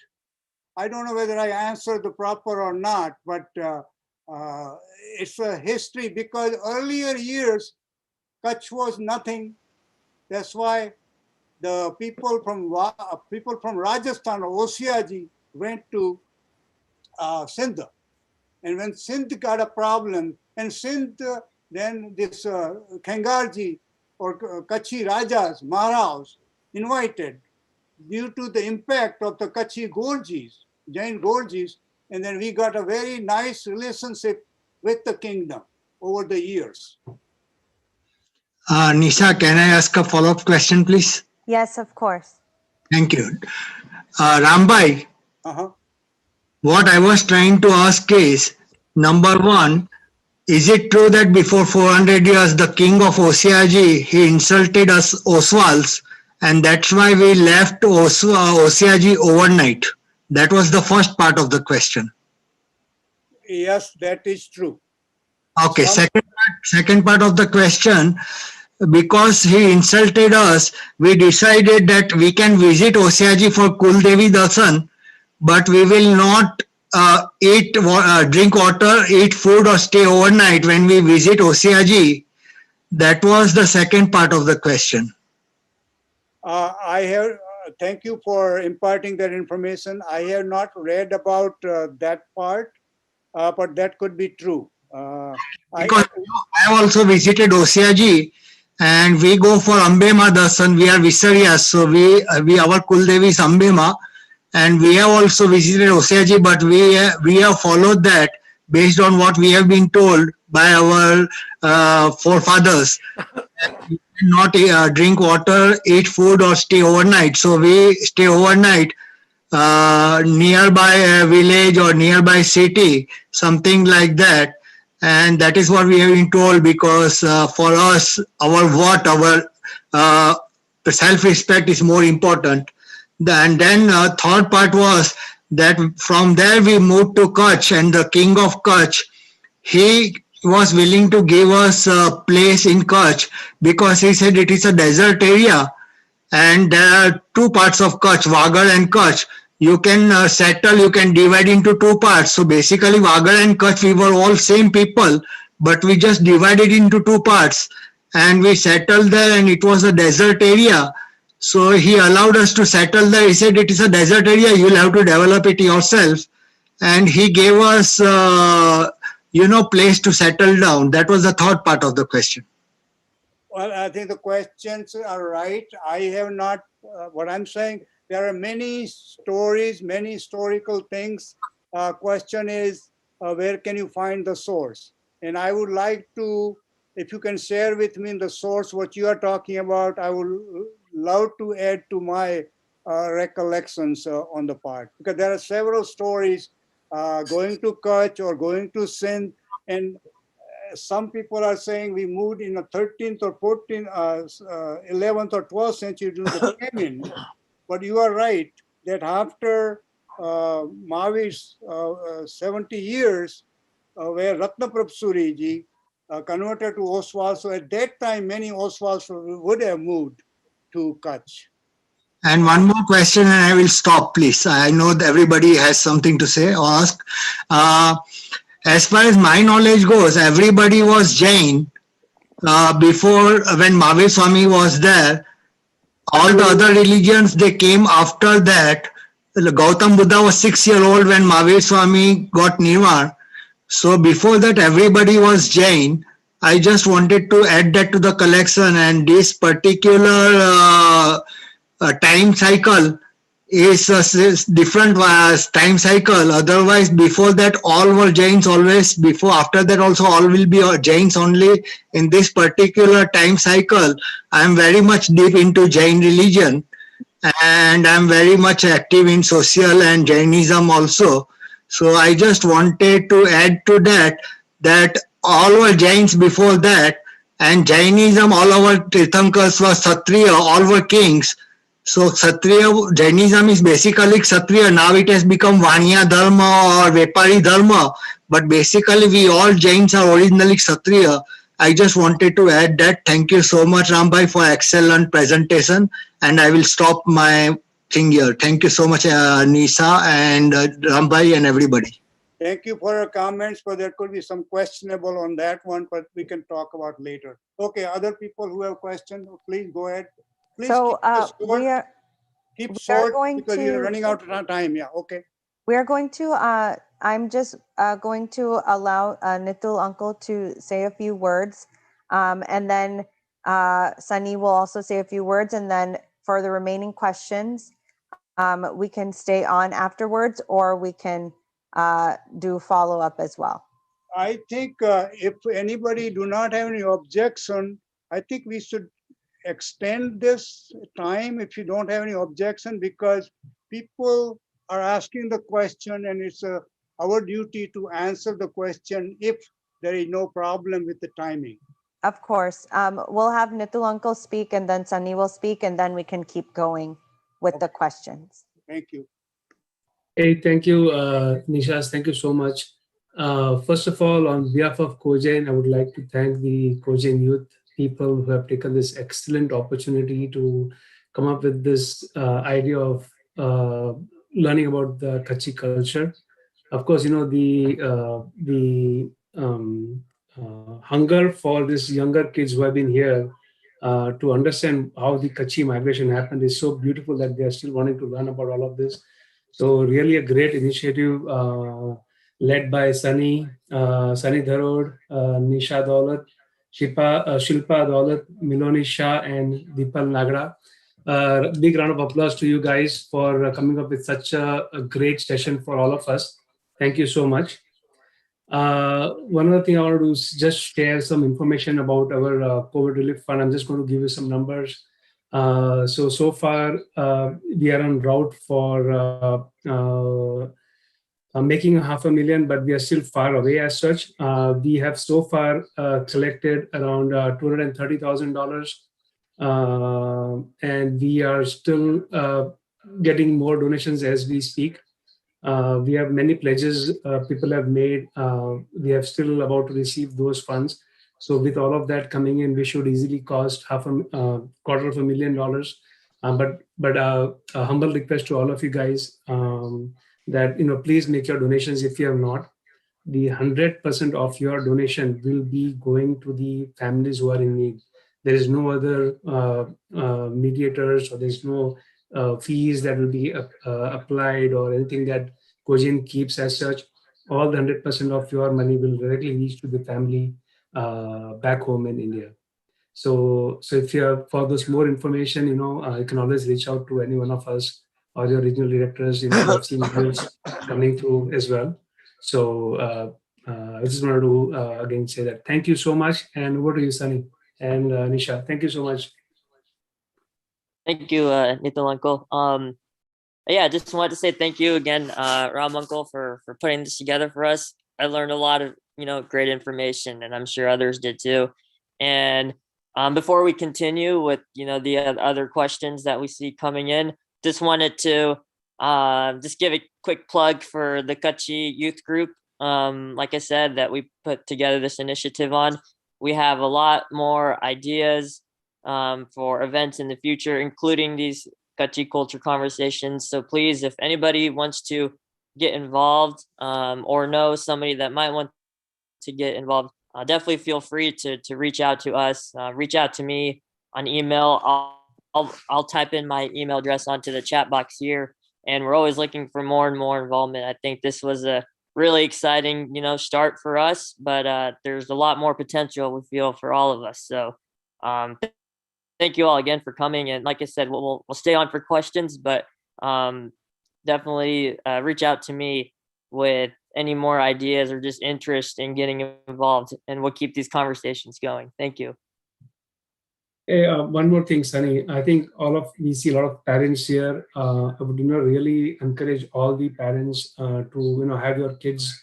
I don't know whether I answered the proper or not, but it's a history because earlier years, Kutch was nothing. That's why the people from Rajasthan or Osiaji went to Sindh. And when Sindh got a problem, and Sindh, then this Khangarji or Kachi Rajas, Maharajas, invited due to the impact of the Kachi Gorjis, Jain Gorjis, and then we got a very nice relationship with the kingdom over the years. Nisha, can I ask a follow-up question, please? Yes, of course. Thank you. Rambai, what I was trying to ask is, number one, is it true that before 400 years, the king of Osiaji, he insulted us Oswals, and that's why we left Osiaji overnight? That was the first part of the question. Yes, that is true. Okay, second part of the question, because he insulted us, we decided that we can visit Osiaji for Kul Devi Darshan, but we will not drink water, eat food or stay overnight when we visit Osiaji. That was the second part of the question. I have, thank you for imparting that information. I have not read about that part, but that could be true. Because I have also visited Osiaji, and we go for Ambema Darshan. We are Visariyas, so we our Kuldevi is Ambema, and we have also visited Osiaji, but we have followed that based on what we have been told by our forefathers. You cannot drink water, eat food, or stay overnight. So we stay overnight nearby a village or nearby city, something like that. And that is what we have been told, because for us, our self-respect is more important. And then third part was that from there we moved to Kutch, and the king of Kutch, he was willing to give us a place in Kutch because he said it is a desert area, and there are two parts of Kutch, Wagar and Kutch. You can settle, you can divide into two parts. So basically, Wagar and Kutch, we were all same people, but we just divided into two parts, and we settled there, and it was a desert area. So he allowed us to settle there. He said it is a desert area, you'll have to develop it yourself. And he gave us, place to settle down. That was the third part of the question. Well, I think the questions are right. I have not, what I'm saying, there are many stories, many historical things. Question is, where can you find the source? And I would like to, if you can share with me the source, what you are talking about, I would love to add to my recollections on the part. Because there are several stories going to Kutch or going to Sindh, and some people are saying we moved in the 13th or 14th, 11th or 12th century during the famine. But you are right that after Mahavir's 70 years, where Ratnaprabh Suriji converted to Oswal, so at that time many Oswals would have moved to Kutch. And one more question, and I will stop, please. I know that everybody has something to say or ask. As far as my knowledge goes, everybody was Jain before, when Mahavir Swami was there. All the other religions, they came after that. Gautam Buddha was 6 years old when Mahavir Swami got Nirvan. So before that, everybody was Jain. I just wanted to add that to the collection, and this particular time cycle is a different time cycle. Otherwise, before that, all were Jains always. Before, after that, also all will be Jains only. In this particular time cycle, I am very much deep into Jain religion, and I'm very much active in social and Jainism also. So I just wanted to add to that all were Jains before that, and Jainism, all our Tirthankars were Kshatriya, all were kings. So Kshatriya, Jainism is basically Kshatriya. Now it has become Vaniya Dharma or Vepari Dharma. But basically we all Jains are originally Kshatriya. I just wanted to add that. Thank you so much, Rambhai, for excellent presentation. And I will stop my thing here. Thank you so much, Nisa and Rambhai and everybody. Thank you for your comments, but there could be some questionable on that one, but we can talk about later. Okay, other people who have questions, please go ahead. Please So keep short because we are running out of time. Yeah, okay. We are going to, I'm just going to allow Nitul Uncle to say a few words. And then Sunny will also say a few words. And then for the remaining questions, we can stay on afterwards, or we can do follow-up as well. I think if anybody do not have any objection, I think we should extend this time if you don't have any objection, because people are asking the question, and it's our duty to answer the question if there is no problem with the timing. Of course. We'll have Nitul Uncle speak, and then Sunny will speak, and then we can keep going with the questions. Thank you. Hey, thank you, Nishas. Thank you so much. First of all, on behalf of Cogen, I would like to thank the Cogen youth people who have taken this excellent opportunity to come up with this idea of learning about the Kachi culture. Of course, you know, the hunger for these younger kids who have been here to understand how the Kachi migration happened is so beautiful that they are still wanting to learn about all of this. So really a great initiative led by Sunny Dharod, Nisha Daulat, Shilpa Daulat, Miloni Shah, and Deepal Nagra. Big round of applause to you guys for coming up with such a great session for all of us. Thank you so much. One other thing I want to do is just share some information about our COVID relief fund. I'm just going to give you some numbers. So far, we are en route for making $500,000, but we are still far away as such. We have so far collected around $230,000. And we are still getting more donations as we speak. We have many pledges people have made. We are still about to receive those funds. So with all of that coming in, we should easily cost $250,000. But a humble request to all of you guys that please make your donations if you have not. The 100% of your donation will be going to the families who are in need. There is no other mediators, or there's no fees that will be applied or anything that Kojin keeps as such. All the 100% of your money will directly reach to the family back home in India. So if you have for this more information, you can always reach out to any one of us or your regional directors. I've seen emails coming through as well. So I just wanted to again say that thank you so much, and over to you, Sunny and Nisha. Thank you so much. Thank you, Nitin Uncle. Yeah, just wanted to say thank you again, Ram Uncle, for putting this together for us. I learned a lot of great information, and I'm sure others did too. And before we continue with the other questions that we see coming in, just wanted to just give a quick plug for the Kutchi youth group. Like I said, that we put together this initiative on. We have a lot more ideas for events in the future, including these Kutchi culture conversations. So please, if anybody wants to get involved or know somebody that might want to get involved, definitely feel free to reach out to us. Reach out to me on email. I'll type in my email address onto the chat box here, and we're always looking for more and more involvement. I think this was a really exciting, start for us, but there's a lot more potential we feel for all of us. So thank you all again for coming. And like I said, we'll stay on for questions, but definitely reach out to me with any more ideas or just interest in getting involved, and we'll keep these conversations going. Thank you. Hey, one more thing, Sunny. I think we see a lot of parents here. I would really encourage all the parents to have your kids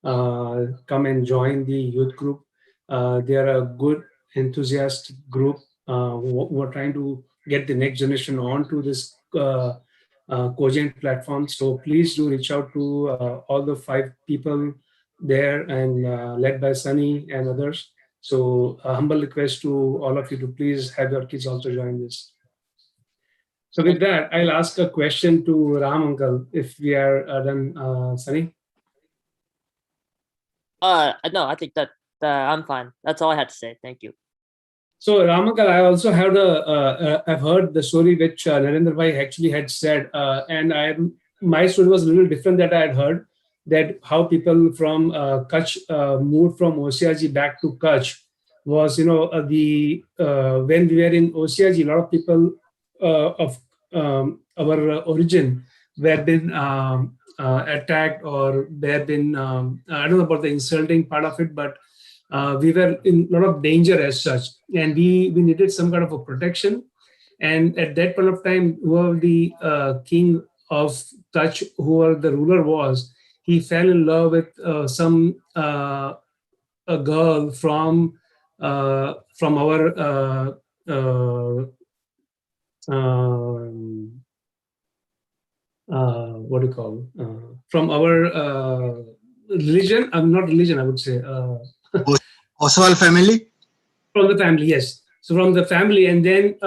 come and join the youth group. They are a good, enthusiastic group who are trying to get the next generation onto this Cogent platform. So please do reach out to all the 5 people there, and led by Sunny and others. So a humble request to all of you to please have your kids also join this. So with that, I'll ask a question to Ram Uncle, if we are done, Sunny. No, I think that I'm fine. That's all I had to say. Thank you. So Ram Uncle, I also have I've heard the story which Narendra Bhai actually had said, and my story was a little different that I had heard. That how people from Kutch moved from Osian back to Kutch was, when we were in Osian, a lot of people of our origin were been attacked, or there been, I don't know about the insulting part of it, but we were in a lot of danger as such, and we needed some kind of a protection. And at that point of time, whoever the king of Kutch, whoever the ruler was, he fell in love with a girl from our what do you call from our religion? Not religion, I would say. Oswal family. From the family, yes. So from the family, and then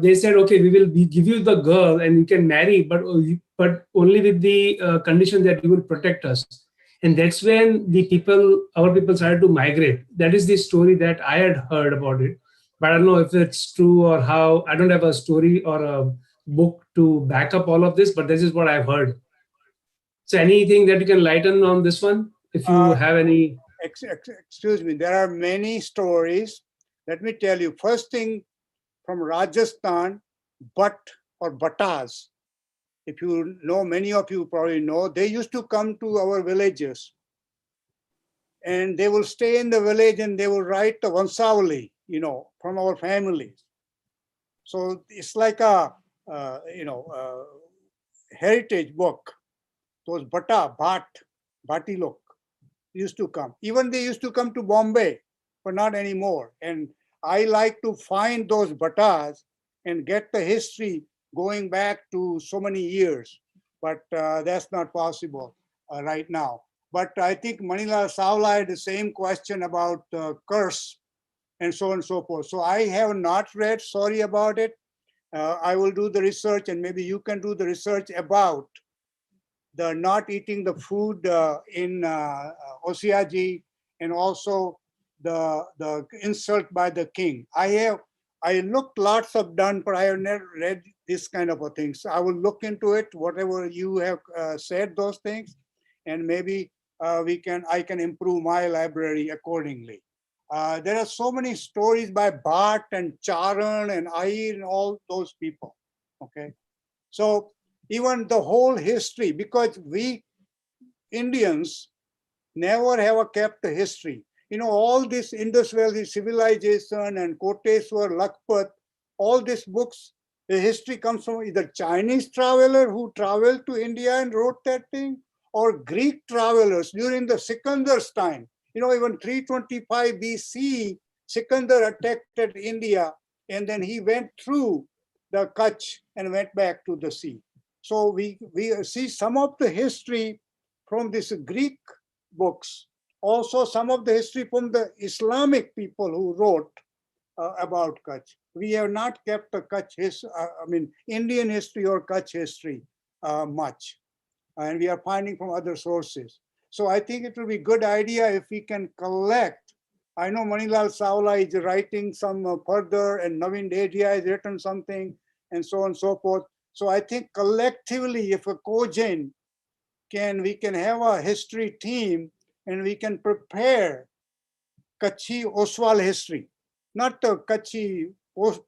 they said, okay, we will give you the girl and you can marry, but only with the condition that you will protect us. And that's when our people started to migrate. That is the story that I had heard about it. but I don't know if it's true or how. I don't have a story or a book to back up all of this, but this is what I've heard. So anything that you can lighten on this one, if you have any. Excuse me, there are many stories. Let me tell you, first thing from Rajasthan, or Bhatas, if you know, many of you probably know, they used to come to our villages and they will stay in the village and they will write the Vansavali, from our families. So it's like a, heritage book. Those Bhati lok used to come. Even they used to come to Bombay, but not anymore. And I like to find those Bhatas and get the history going back to so many years. But that's not possible right now. But I think Manilal Savla had the same question about curse and so on and so forth. So I have not read, sorry about it. I will do the research and maybe you can do the research about the not eating the food in Osiaji and also the insult by the king. I looked lots of done, but I have never read this kind of a thing. So I will look into it, whatever you have said those things, and maybe I can improve my library accordingly. There are so many stories by Bhatt and Charan and Ayer and all those people. Okay, so even the whole history, because we Indians never have kept the history. All this Indus Valley civilization and Koteswar, Lakpat, all these books, the history comes from either Chinese traveler who traveled to India and wrote that thing, or Greek travelers during the Sikandar's time. Even 325 BC, Sikandar attacked India, and then he went through the Kutch and went back to the sea. So we see some of the history from these Greek books, also some of the history from the Islamic people who wrote about Kutch. We have not kept the Indian history or Kutch history much, and we are finding from other sources. So I think it will be a good idea if we can collect. I know Manilal Savla is writing some further, and Naveen Dedhia has written something, and so on and so forth. So I think collectively, if a COGEN we can have a history team and we can prepare Kutchi Oswal history, not the Kutchi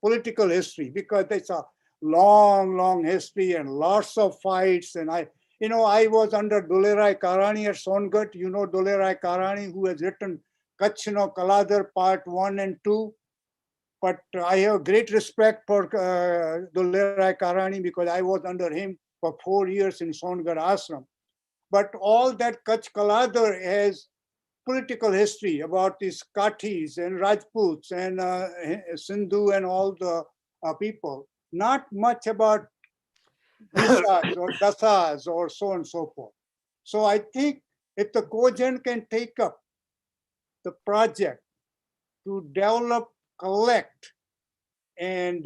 political history, because it's a long history and lots of fights. And I was under Dulerai Karani at Songat. Dulerai Karani, who has written Kutch no Kaladar Part 1 and 2. But I have great respect for Dulerai Karani because I was under him for 4 years in Songat Ashram. But all that Kutch Kaladar has political history about these Kachis and Rajputs and Sindhu and all the people. Not much about Visas or Dasas or so on and so forth. So I think if the COGEN can take up the project to develop, collect, and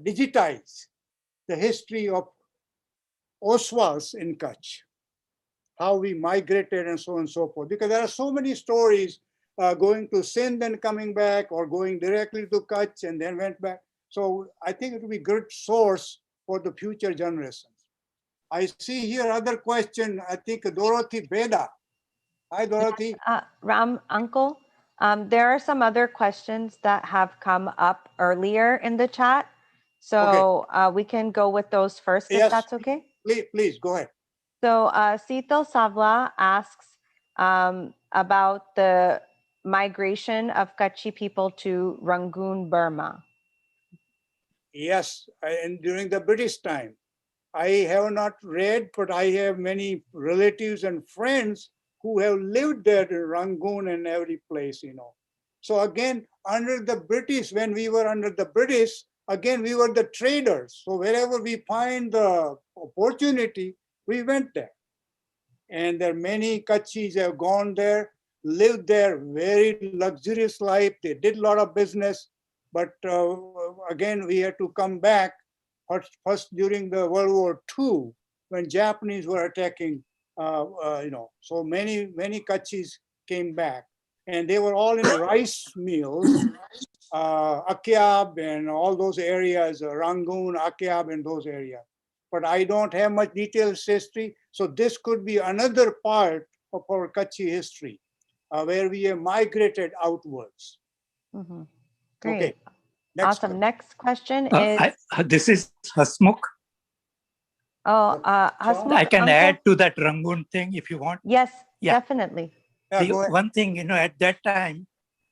digitize the history of Oswals in Kutch, how we migrated and so on and so forth. Because there are so many stories going to Sindh and coming back, or going directly to Kutch and then went back. So I think it will be a good source for the future generations. I see here other question, I think Dorothy Beda. Hi, Dorothy. Ram, Uncle, there are some other questions that have come up earlier in the chat. So okay. We can go with those first, if that's okay? Please, go ahead. So Sital Savla asks about the migration of Kutchi people to Rangoon, Burma. Yes, and during the British time. I have not read, but I have many relatives and friends who have lived there in Rangoon and every place, So again, under the British, when we were under the British, again, we were the traders. So wherever we find the opportunity, we went there. And there are many Kachis have gone there, lived there, very luxurious life. They did a lot of business, but again, we had to come back. First during the World War II, when Japanese were attacking, so many Kachis came back, and they were all in rice mills, Akyab and all those areas, Rangoon, Akyab and those areas. But I don't have much detailed history. So this could be another part of our Kutchi history, where we have migrated outwards. Mhm. Great. Okay. Next Awesome. question. Next question is, This is Hasmukh. Hasmukh, I can uncle? add to that Rangoon thing if you want. Yes, Yeah. definitely. Yeah, go ahead. One thing, at that time,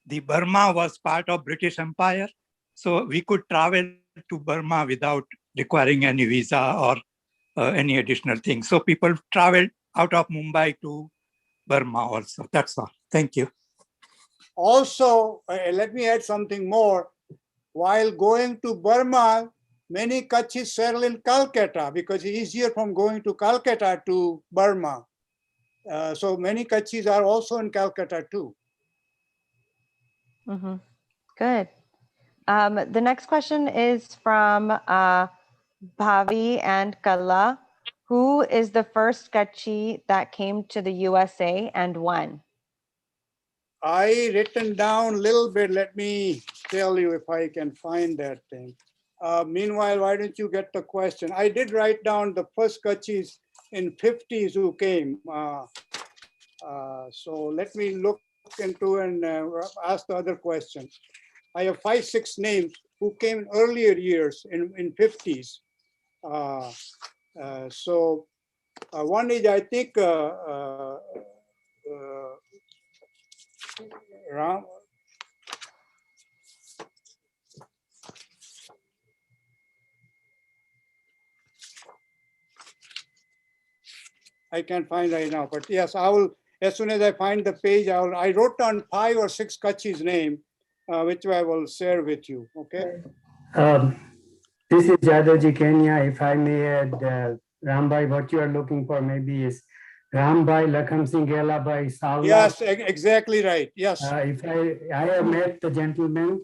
the Burma was part of British Empire. So we could travel to Burma without requiring any visa or any additional thing. So people traveled out of Mumbai to Burma also. That's all. Thank you. Also, let me add something more. While going to Burma, many Kachis settle in Calcutta because it's easier from going to Calcutta to Burma. So many Kachis are also in Calcutta too. Mhm. Good. The next question is from Bhavi and Kala. Who is the first Kachi that came to the USA and when? I written down a little bit. Let me tell you if I can find that thing. Meanwhile, why don't you get the question? I did write down the first Kachis in 50s who came. So let me look into and ask the other question. I have 5, 6 names who came in earlier years in 50s. So one is, I think, Ram. I can't find right now, but yes, I will. As soon as I find the page, I wrote down 5 or 6 Kachis' name, which I will share with you. Okay. This is Jadaji Kenya. If I may add, Rambai, what you are looking for maybe is Rambai, Lakham Singh Gelabai, Savla. Yes, exactly right. Yes. If I have met the gentleman.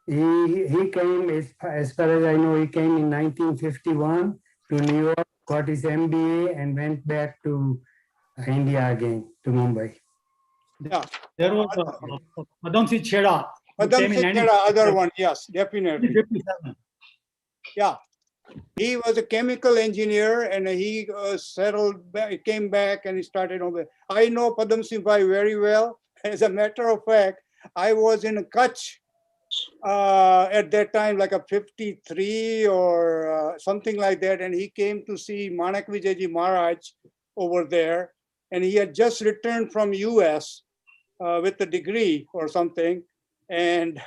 He came, as far as I know, he came in 1951 to New York, got his MBA, and went back to India again, to Mumbai. Yeah. There was Padam Singh Chheda. Padam Singh Chheda, other one. Yes, definitely. 1957. Yeah. He was a chemical engineer and he settled back, came back and he started over. I know Padam Singh Bhai very well. As a matter of fact, I was in Kutch at that time, like a 53 or something like that. And he came to see Manak Vijayji Maharaj over there. And he had just returned from US with a degree or something. And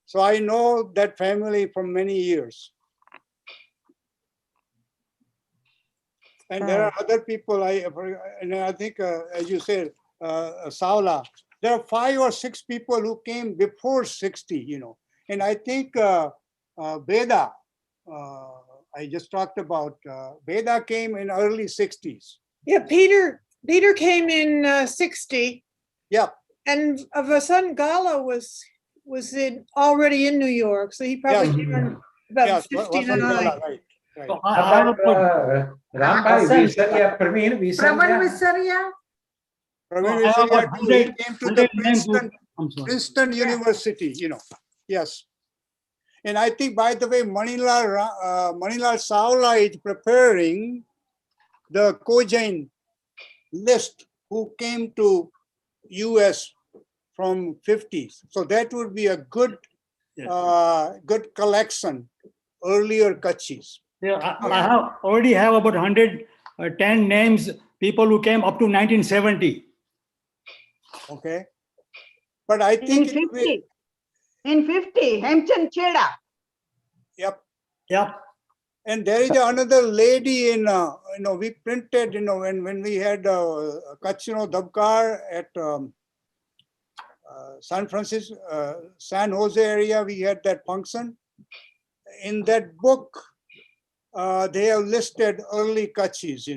so I know that family for many years. And there are other people, I think, as you said, Saula, there are 5 or 6 people who came before 60, And I think Veda, I just talked about, Veda came in early 60s. Yeah, Peter came in 60. Yeah. And Vasan Gala was already in New York, so he probably came in about 59. Right. So I have Praveen Visaria too, he came to the Princeton University, Yes. And I think, by the way, Manilal Saula is preparing the Kojain list who came to US from 50s. So that would be a good, good collection, earlier Kachis. Yeah, I already have about 110 names, people who came up to 1970. Okay. But I think in 50, Hemchand Chheda. Yep. Yep. And there is another lady in, we printed, when we had Kutch, Dabkar at San Francisco, San Jose area, we had that function. In that book, they have listed early Kachis,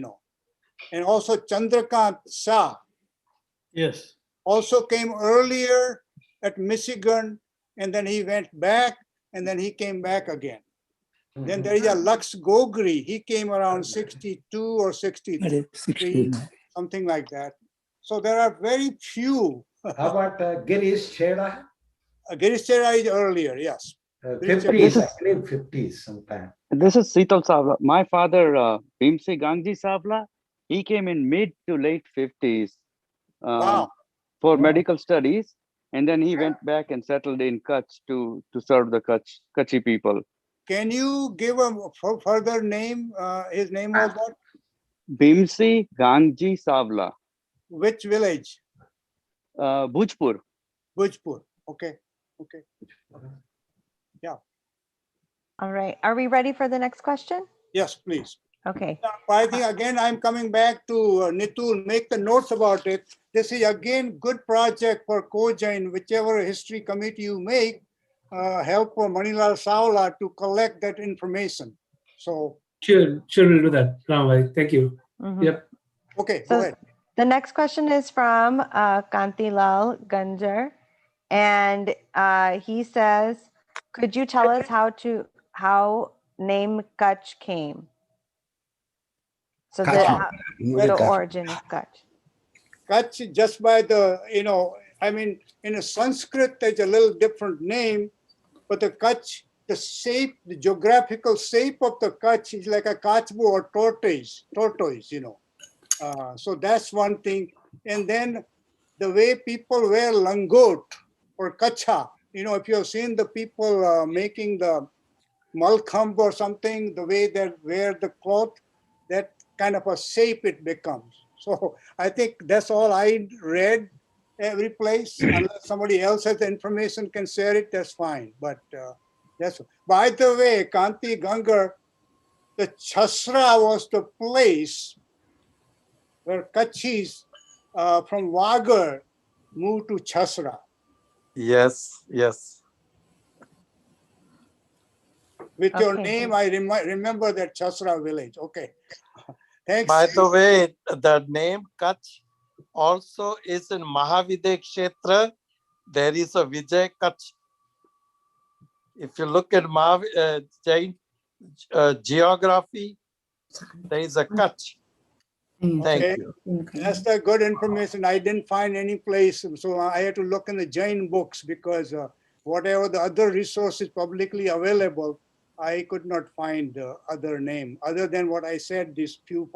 and also Chandrakant Shah. Yes. Also came earlier at Michigan, and then he went back, and then he came back again. Then there is a Lux Gogri. He came around 62 or 63, something like that. So there are very few. How about Girish Chheda? Girishchera is earlier, yes. 50s, actually 50s sometime. This is Sital Savla. My father, Bhimsi Gangji Savla, he came in mid to late 50s Wow. for medical studies. And then he went back and settled in Kutch to serve the Kutchi people. Can you give a further name? His name was what? Bhimsi Gangji Savla. Which village? Bhujpur. Bhujpur. Okay. Okay. Yeah. All right. Are we ready for the next question? Yes, please. Okay. I think again, I'm coming back to Nitul, make the notes about it. This is again good project for Kojain, whichever history committee you make, help for Manilal Savla to collect that information. So Sure, we'll do that. Rambai, thank you. Yep. Okay, So go ahead. the next question is from Kantilal Gunjar, and he says, could you tell us how name Kutch came? So the origin of Kutch. Kutch, just by the, I mean, in a Sanskrit, there's a little different name, but the Kutch, the shape, the geographical shape of the Kutch is like a kachbu or tortoise, so that's one thing. And then the way people wear langot or kacha, if you have seen the people making the malkham or something, the way they wear the cloth, that kind of a shape it becomes. So I think that's all I read every place. Unless somebody else has the information, can share it, that's fine. But that's, by the way, Kanti Gangar, the Chhasra was the place where Kachis from Wagar moved to Chhasra. Yes, yes. With your name, I remember that Chhasra village. Okay. Thanks. By the way, the name Kutch also is in Mahavidya Kshetra. There is a Vijay Kutch. If you look at Jain geography, there is a Kutch. Thank you. That's the good information. I didn't find any place, so I had to look in the Jain books because whatever the other resources publicly available, I could not find other name other than what I said, this few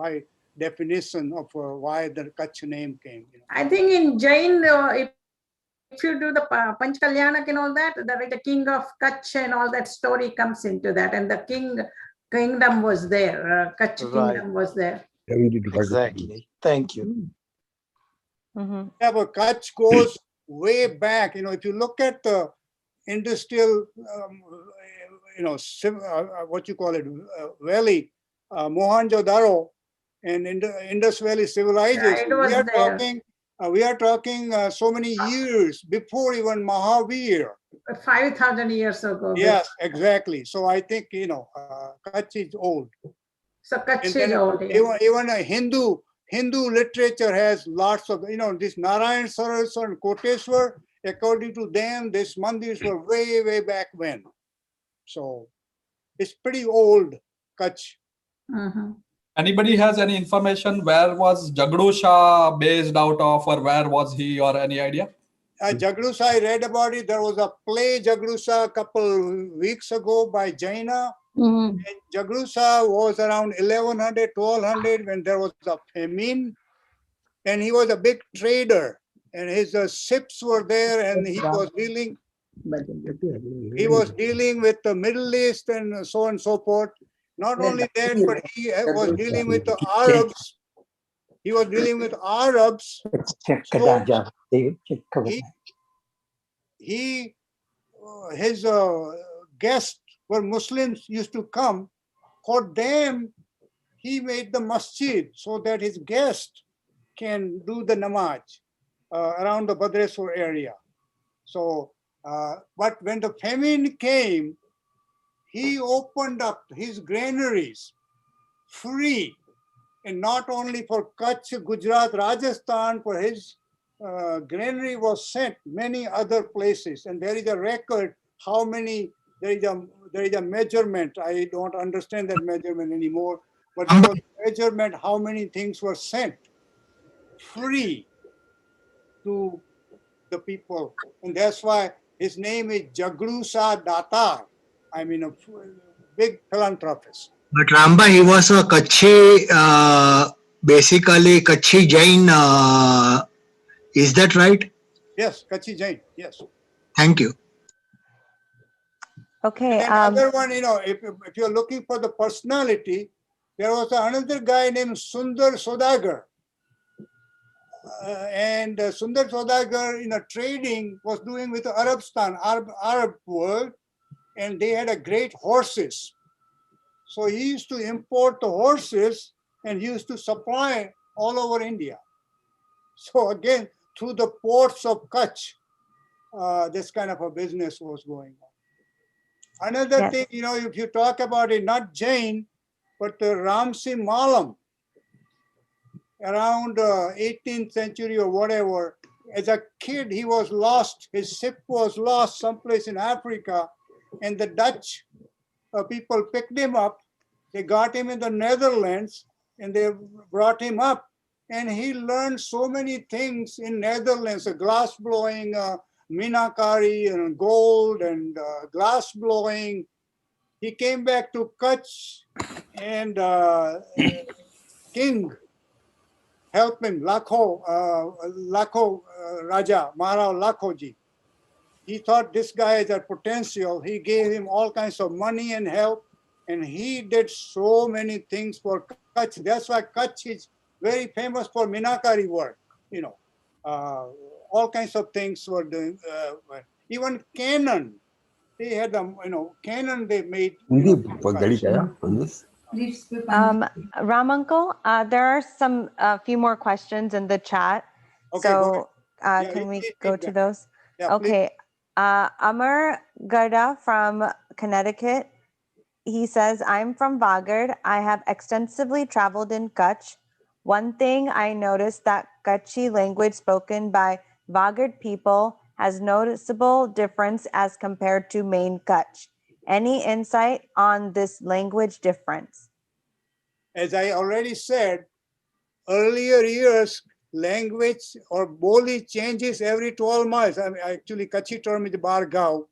definition of why the Kutch name came. I think in Jain, if you do the Panch Kalyanak and all that, the king of Kutch and all that story comes into that, and the kingdom was there, Kutch kingdom was there. Exactly. Thank you. Yeah, but Kutch goes way back. If you look at the industrial, what you call it, valley, Mohenjo-daro, and Indus Valley civilization, we are talking so many years before even Mahavir. 5,000 years ago. Yes, exactly. So I think, Kutch is old. So Kutch is old. Even a Hindu literature has lots of, this Narayan Saraswar and Koteswar, according to them, these mandirs were way, way back when. So it's pretty old, Kutch. Anybody has any information where was Jagdusha based out of, or where was he, or any idea? Jagdusha, I read about it. There was a play, Jagdusha, a couple weeks ago by Jaina. And Jagdusha was around 1100, 1200 when there was a famine. And he was a big trader. And his ships were there, and he was dealing with the Middle East and so on and so forth. Not only that, but he was dealing with the Arabs. He was dealing with Arabs. So his guests were Muslims used to come. For them, he made the masjid so that his guests can do the namaz around the Badreswar area. So, but when the famine came, he opened up his granaries free, and not only for Kutch, Gujarat, Rajasthan, for his granary was sent many other places. And there is a record how many, there is a measurement. I don't understand that measurement anymore, but there was a measurement how many things were sent free to the people. And that's why His name is Jagdusha Datar. I mean, a big philanthropist. But Ramba, he was a Kutchi, basically Kutchi Jain. Is that right? Yes, Kachi Jain. Yes. Thank you. Okay. And another one, you know, if you're looking for the personality, there was another guy named Sundar Sodagar. And Sundar Sodagar, in a trading, was doing with the Arab world, and they had a great horses. So he used to import the horses and he used to supply all over India. So again, through the ports of Kutch, this kind of a business was going on. Another thing, you know, if you talk about it, not Jain, but the Singh Malam, around 18th century or whatever, as a kid, he was lost. His ship was lost someplace in Africa, and the Dutch people picked him up. They got him in the Netherlands, and they brought him up. And he learned so many things in Netherlands, glass blowing, minakari, and gold, and glass blowing. He came back to Kutch, and King helped him, Lakho Raja, Mara Lakhoji. He thought this guy has a potential. He gave him all kinds of money and help, and he did so many things for Kutch. That's why Kutch is very famous for Minakari work, you know. All kinds of things were doing. Even cannon, they had a, you know, cannon they made. Ram Uncle, there are a few more questions in the chat. Okay, so can we go to those? Yeah, okay. Amar Gada from Connecticut. He says, I'm from Wagad. I have extensively traveled in Kutch. One thing I noticed that Kutchi language spoken by Wagad people has noticeable difference as compared to main Kutch. Any insight on this language difference? As I already said, earlier years, language or boli changes every 12 months. I mean, actually, Kutchi term is bargao.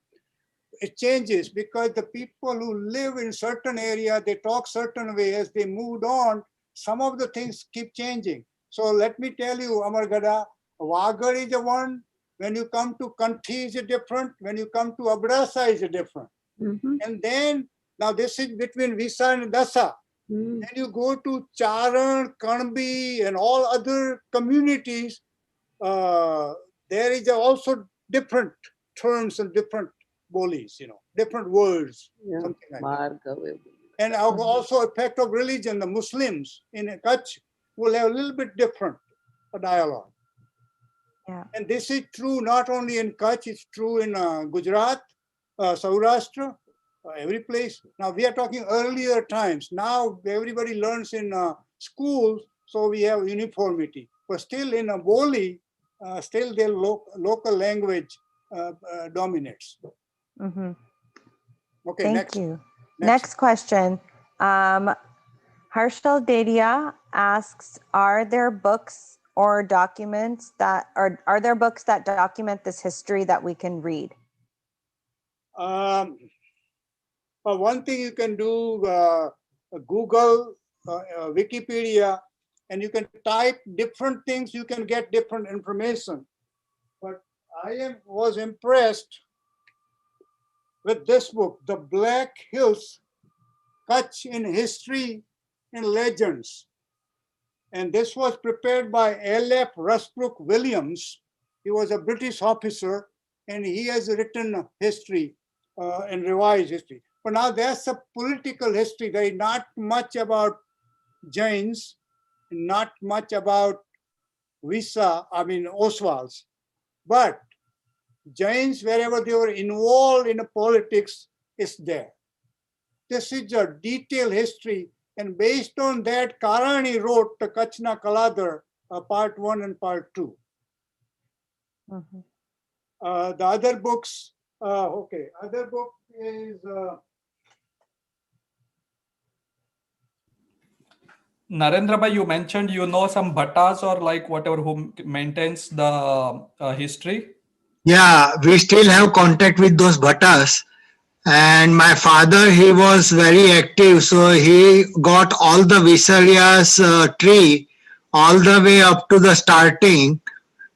It changes because the people who live in certain area, they talk certain way. As they moved on, some of the things keep changing. So let me tell you, Amargada, Wagad is the one. When you come to Kanthi is different. When you come to Abrasa is different. And then, now this is between Visa and Dasa. Then you go to Charan, Kanbi, and all other communities. There is also different terms and different bolis, you know, different words, something like that. And also effect of religion. The Muslims in Kutch will have a little bit different dialogue. Yeah. And this is true not only in Kutch, it's true in Gujarat, Saurashtra, every place. Now we are talking earlier times. Now everybody learns in schools, so we have uniformity. But still in a boli, still their local language dominates. Okay, Thank you. Next question. Harshal Dadia asks, are there books or documents that are there books that document this history that we can read? One thing you can do, Google, Wikipedia, and you can type different things, you can get different information. But I was impressed with this book, The Black Hills, Kutch in History and Legends. And this was prepared by L.F. Rusbrook Williams. He was a British officer, and he has written history and revised history. But now that's a political history. There is not much about Jains, not much about Oswals. But Jains, wherever they were involved in politics, is there. This is a detailed history. And based on that, Karani wrote the Kachna Kaladar, part 1 and part 2. The other books, other book is Narendra Bhai, you mentioned you know some Bhatas or like whatever who maintains the history. Yeah, we still have contact with those Bhatas. And my father, he was very active, so he got all the Visarias tree all the way up to the starting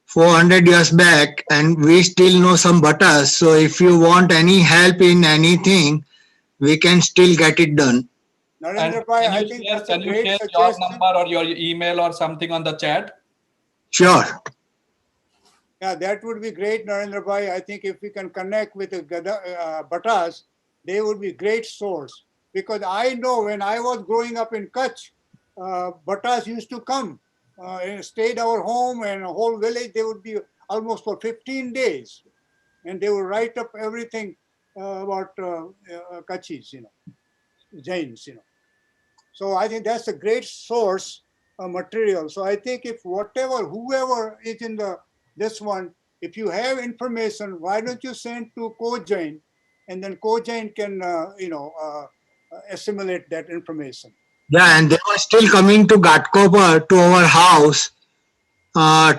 400 years back, and we still know some Bhatas. So if you want any help in anything, we can still get it done. And Narendra Bhai, I can you think share, that's a great your suggestion. number or your email or something on the chat? Sure. Yeah, that would be great, Narendra Bhai. I think if we can connect with the Bhatas, they would be great source. Because I know when I was growing up in Kutch, Bhatas used to come and stayed our home and a whole village. They would be almost for 15 days. And they would write up everything about Kachis, Jains, So I think that's a great source material. So I think if whoever is in this one, if you have information, why don't you send to Ko-Jain, and then Ko-Jain can, assimilate that information. Yeah, and they were still coming to Ghatkopar, to our house,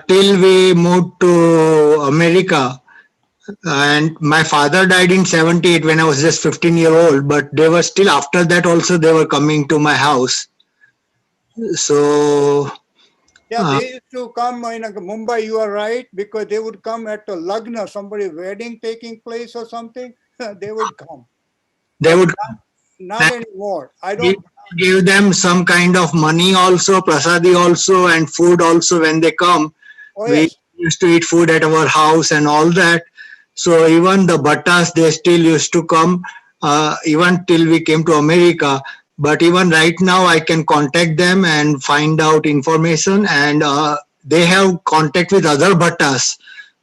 till we moved to America. And my father died in 78 when I was just 15-year-old, but they were still, after that also, they were coming to my house. So yeah, they used to come in Mumbai, you are right, because they would come at a lagna, somebody's wedding taking place or something, they would come. they would Not anymore. I don't. give them some kind of money also, prasadi also, and food also when they come. Oh, we yes. used to eat food at our house and all that. So even the Bhattas, they still used to come, even till we came to America. But even right now, I can contact them and find out information, and they have contact with other Bhattas.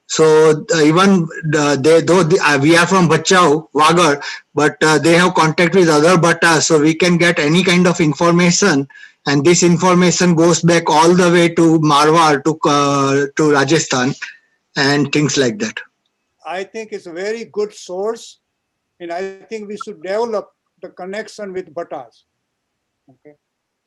So even we are from Bachau, Wagar, but they have contact with other Bhattas, so we can get any kind of information, and this information goes back all the way to Marwar, to Rajasthan, and things like that. I think it's a very good source, and I think we should develop the connection with Bhatas. Okay.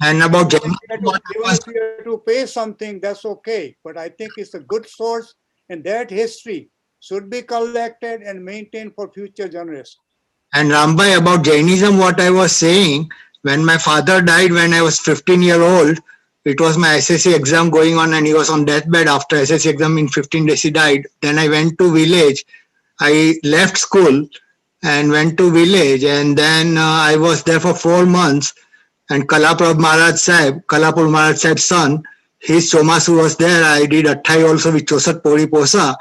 And about even if you have to pay something, that's okay. But I think it's a good source, and that history should be collected and maintained for future generations. And Rambai, about Jainism, what I was saying, when my father died when I was 15-year-old, it was my SSC exam going on and he was on deathbed after SSC exam. In 15 days he died. Then I went to village. I left school and went to village, and then I was there for 4 months. And Kalapur Maharaj Sahib's son, his Chomasu was there. I did Atthai also with Chosat Pori Posa.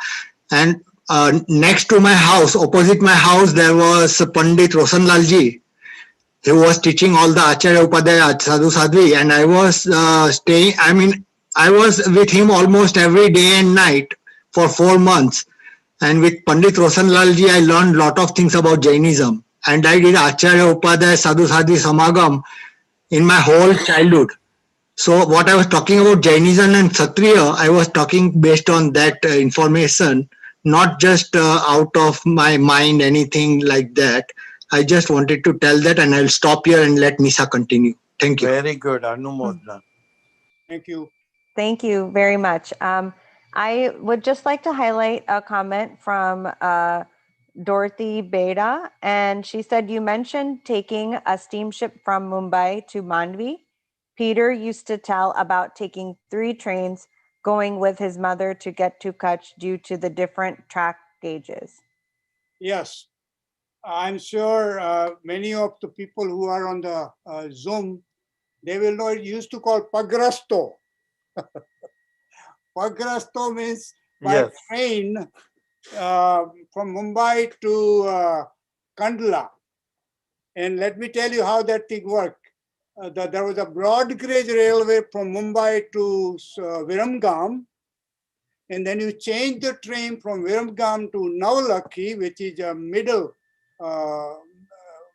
And next to my house, opposite my house, there was Pandit Roshan Lalji. He was teaching all the Acharya Upadhyaya, Sadhu Sadhvi, and I was I was with him almost every day and night for 4 months. And with Pandit Roshan Lalji, I learned a lot of things about Jainism. And I did Acharya Upadhyaya, Sadhu Sadhvi Samagam in my whole childhood. So what I was talking about Jainism and Kshatriya, I was talking based on that information, not just out of my mind, anything like that. I just wanted to tell that, and I'll stop here and let Nisha continue. Thank you. Very good, Anumodna. Thank you. Thank you very much. I would just like to highlight a comment from Dorothy Beda, and she said, you mentioned taking a steamship from Mumbai to Mandvi. Peter used to tell about taking 3 trains going with his mother to get to Kutch due to the different track gauges. Yes, I'm sure many of the people who are on the Zoom, they will know it used to call Pagrasto. Pagrasto means by train from Mumbai to Kandla. And let me tell you how that thing worked. There was a broad gauge railway from Mumbai to Viramgam. And then you change the train from Viramgam to Navalakhi, which is a middle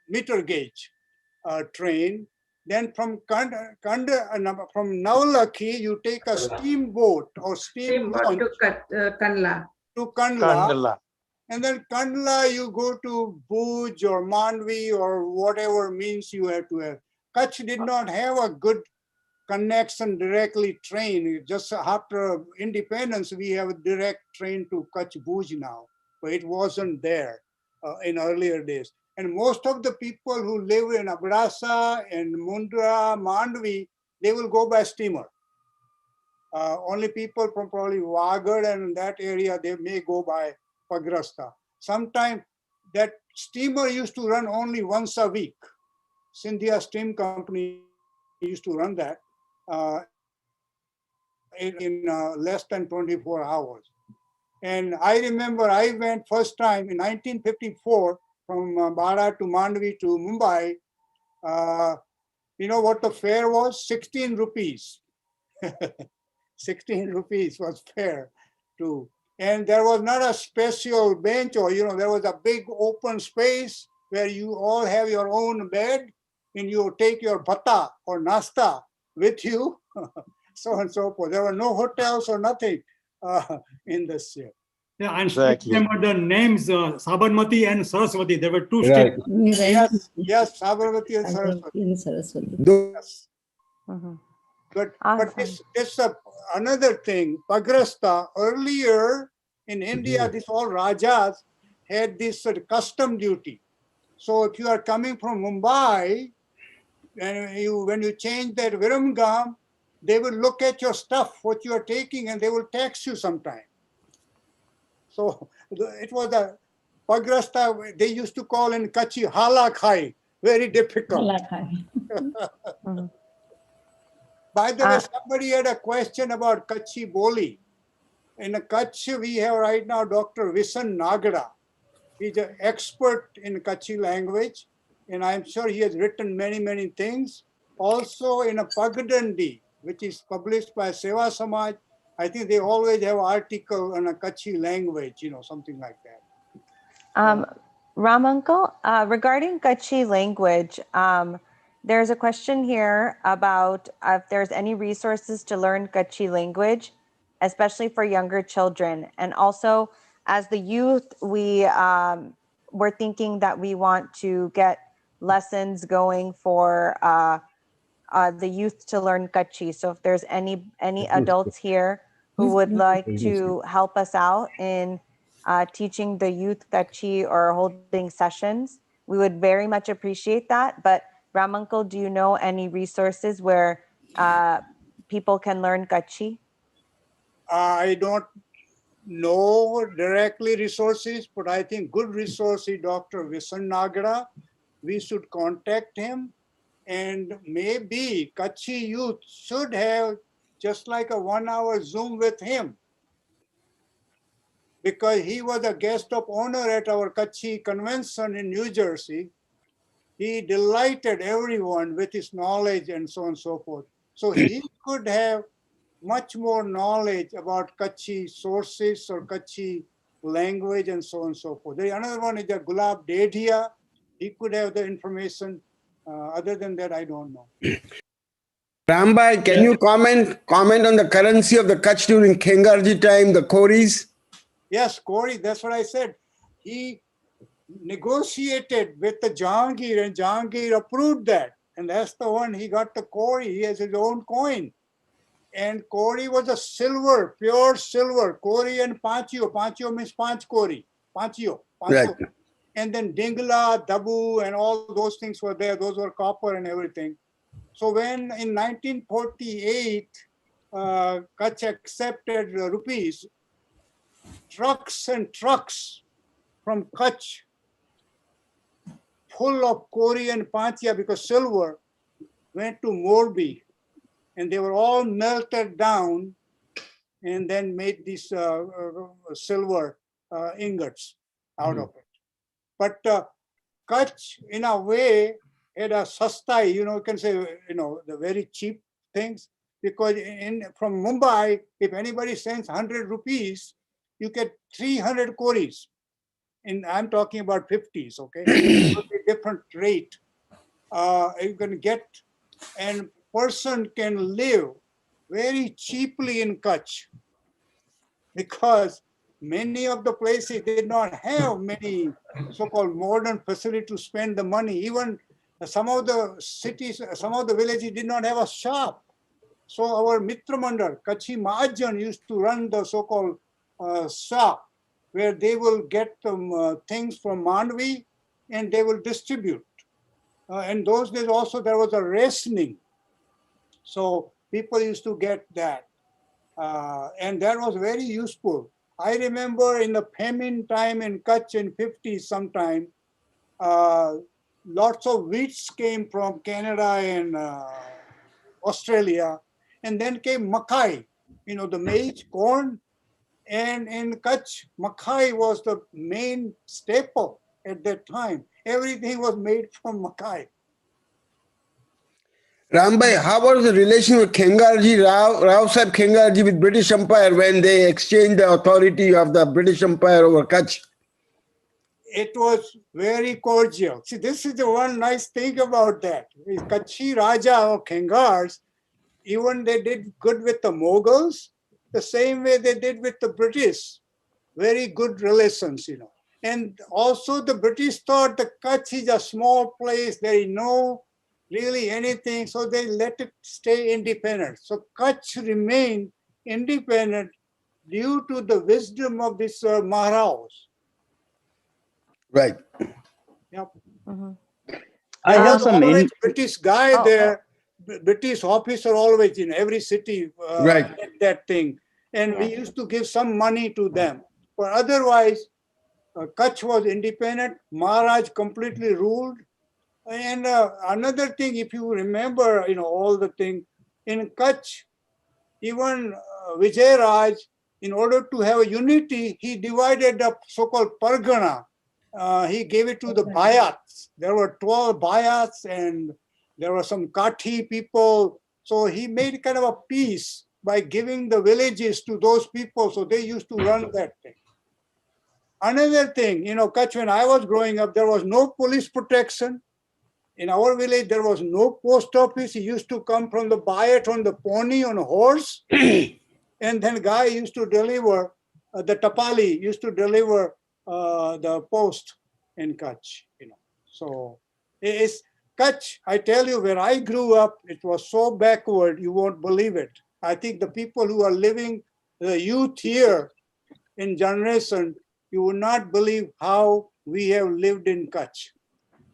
meter gauge train. Then from Navalakhi, you take a steamboat or steam launch to Kandla. To Kandla. And then Kandla, you go to Bhuj or Mandvi or whatever means you have to have. Kutch did not have a good connection directly train. Just after independence, we have a direct train to Kutch Bhuj now. but it wasn't there in earlier days. And most of the people who live in Abhyasa and Mundra, Mandvi, they will go by steamer. Only people from probably Wagad and that area, they may go by Pagrasta. Sometimes that steamer used to run only once a week. Sindhia Steam Company used to run that in less than 24 hours. And I remember I went first time in 1954 from Bara to Mandvi to Mumbai. You know what the fare was? 16 rupees. 16 rupees was fare to, and there was not a special bench or, you know, there was a big open space where you all have your own bed and you take your bhata or nasta with you, so on and so forth. There were no hotels or nothing in this year. Yeah, and Exactly. remember the names Sabarmati and Saraswati. There were two Right. states. Yes, Sabarmati and Saraswati. Yes. But this another thing, Pagrasta, earlier in India, this all Rajas had this custom duty. So if you are coming from Mumbai, and when you change that Viramgam, they will look at your stuff, what you are taking, and they will tax you sometime. So it was a Pagrasta, they used to call in Kachi hala khai, very difficult. By the way, somebody had a question about Kachi Boli. In Kutch, we have right now Dr. Visan Nagada. He's an expert in Kachi language, and I'm sure he has written many, many things. Also in a Pagdandi, which is published by Seva Samaj, I think they always have article on a Kachi language, you know, something like that. Ram Uncle, regarding Kachi language, there's a question here about if there's any resources to learn Kachi language, especially for younger children. And also, as the youth, we're thinking that we want to get lessons going for the youth to learn Kachi. So if there's any adults here who would like to help us out in teaching the youth Kachi or holding sessions, we would very much appreciate that. But Ram Uncle, do you know any resources where people can learn Kachi? I don't know directly resources, but I think good resource is Dr. Visan Nagada. We should contact him, and maybe Kachi youth should have just like a 1-hour Zoom with him, because he was a guest of honor at our Kachi convention in New Jersey. He delighted everyone with his knowledge and so on and so forth. So he could have much more knowledge about Kachi sources or Kachi language and so on and so forth. Another one is the Gulab Dedhia. He could have the information. Other than that, I don't know. Rambai, can you comment on the currency of the Kutch during Khengarji time, the Koris? Yes, Kori, that's what I said. He negotiated with the Jahangir and Jahangir approved that. And that's the one, he got the Kori, he has his own coin. And Kori was a silver, pure silver, Kori and Panchio. Panchio means Panch Kori, Panchio. Right. And then Dingla, Dabu and all those things were there. Those were copper and everything. So when in 1948, Kutch accepted rupees, trucks and trucks from Kutch full of Kori and Panchia, because silver, went to Morbi, and they were all melted down and then made these silver ingots out of it. But Kutch, in a way, had a sastai, you can say, the very cheap things, because from Mumbai, if anybody sends 100 rupees, you get 300 Koris. And I'm talking about 50s, okay? It would be a different rate. You can get, and person can live very cheaply in Kutch, because many of the places did not have many so-called modern facilities to spend the money. Even some of the cities, some of the villages did not have a shop. So our Mitra Mandal, Kachi Mahajan, used to run the so-called shop. where they will get some things from Mandvi and they will distribute. In those days also there was a rationing. So people used to get that. And that was very useful. I remember in the famine time in Kutch in 50s sometime, lots of wheats came from Canada and Australia, and then came makai, the maize, corn, and in Kutch, makai was the main staple at that time. Everything was made from makai. Rambhai, how was the relation with Khengarji, Rao Sahib Khengarji with British Empire when they exchanged the authority of the British Empire over Kutch? It was very cordial. See, this is the one nice thing about that. Kutchi Raja or Khengars, even they did good with the Mughals, the same way they did with the British. Very good relations, And also the British thought the Kutch is a small place, there is no really anything, so they let it stay independent. So Kutch remained independent due to the wisdom of this Maharajas. Right. Yep. I There have was some always British guy there, British officer always in every city, right. that thing. And we used to give some money to them. But otherwise, Kutch was independent, Maharaj completely ruled. And another thing, if you remember, all the thing, in Kutch, even Vijay Raj, in order to have a unity, he divided the so-called Pargana. He gave it to the Bhayats. There were 12 Bhayats and there were some Kachi people. So he made kind of a peace by giving the villages to those people. So they used to run that thing. Another thing, Kutch, when I was growing up, there was no police protection. In our village, there was no post office. He used to come from the Bhayat on the pony, on a horse. And then guy used to deliver, the Tapali used to deliver the post in Kutch, So it's Kutch, I tell you, where I grew up, it was so backward, you won't believe it. I think the people who are living, the youth here in generation, you will not believe how we have lived in Kutch.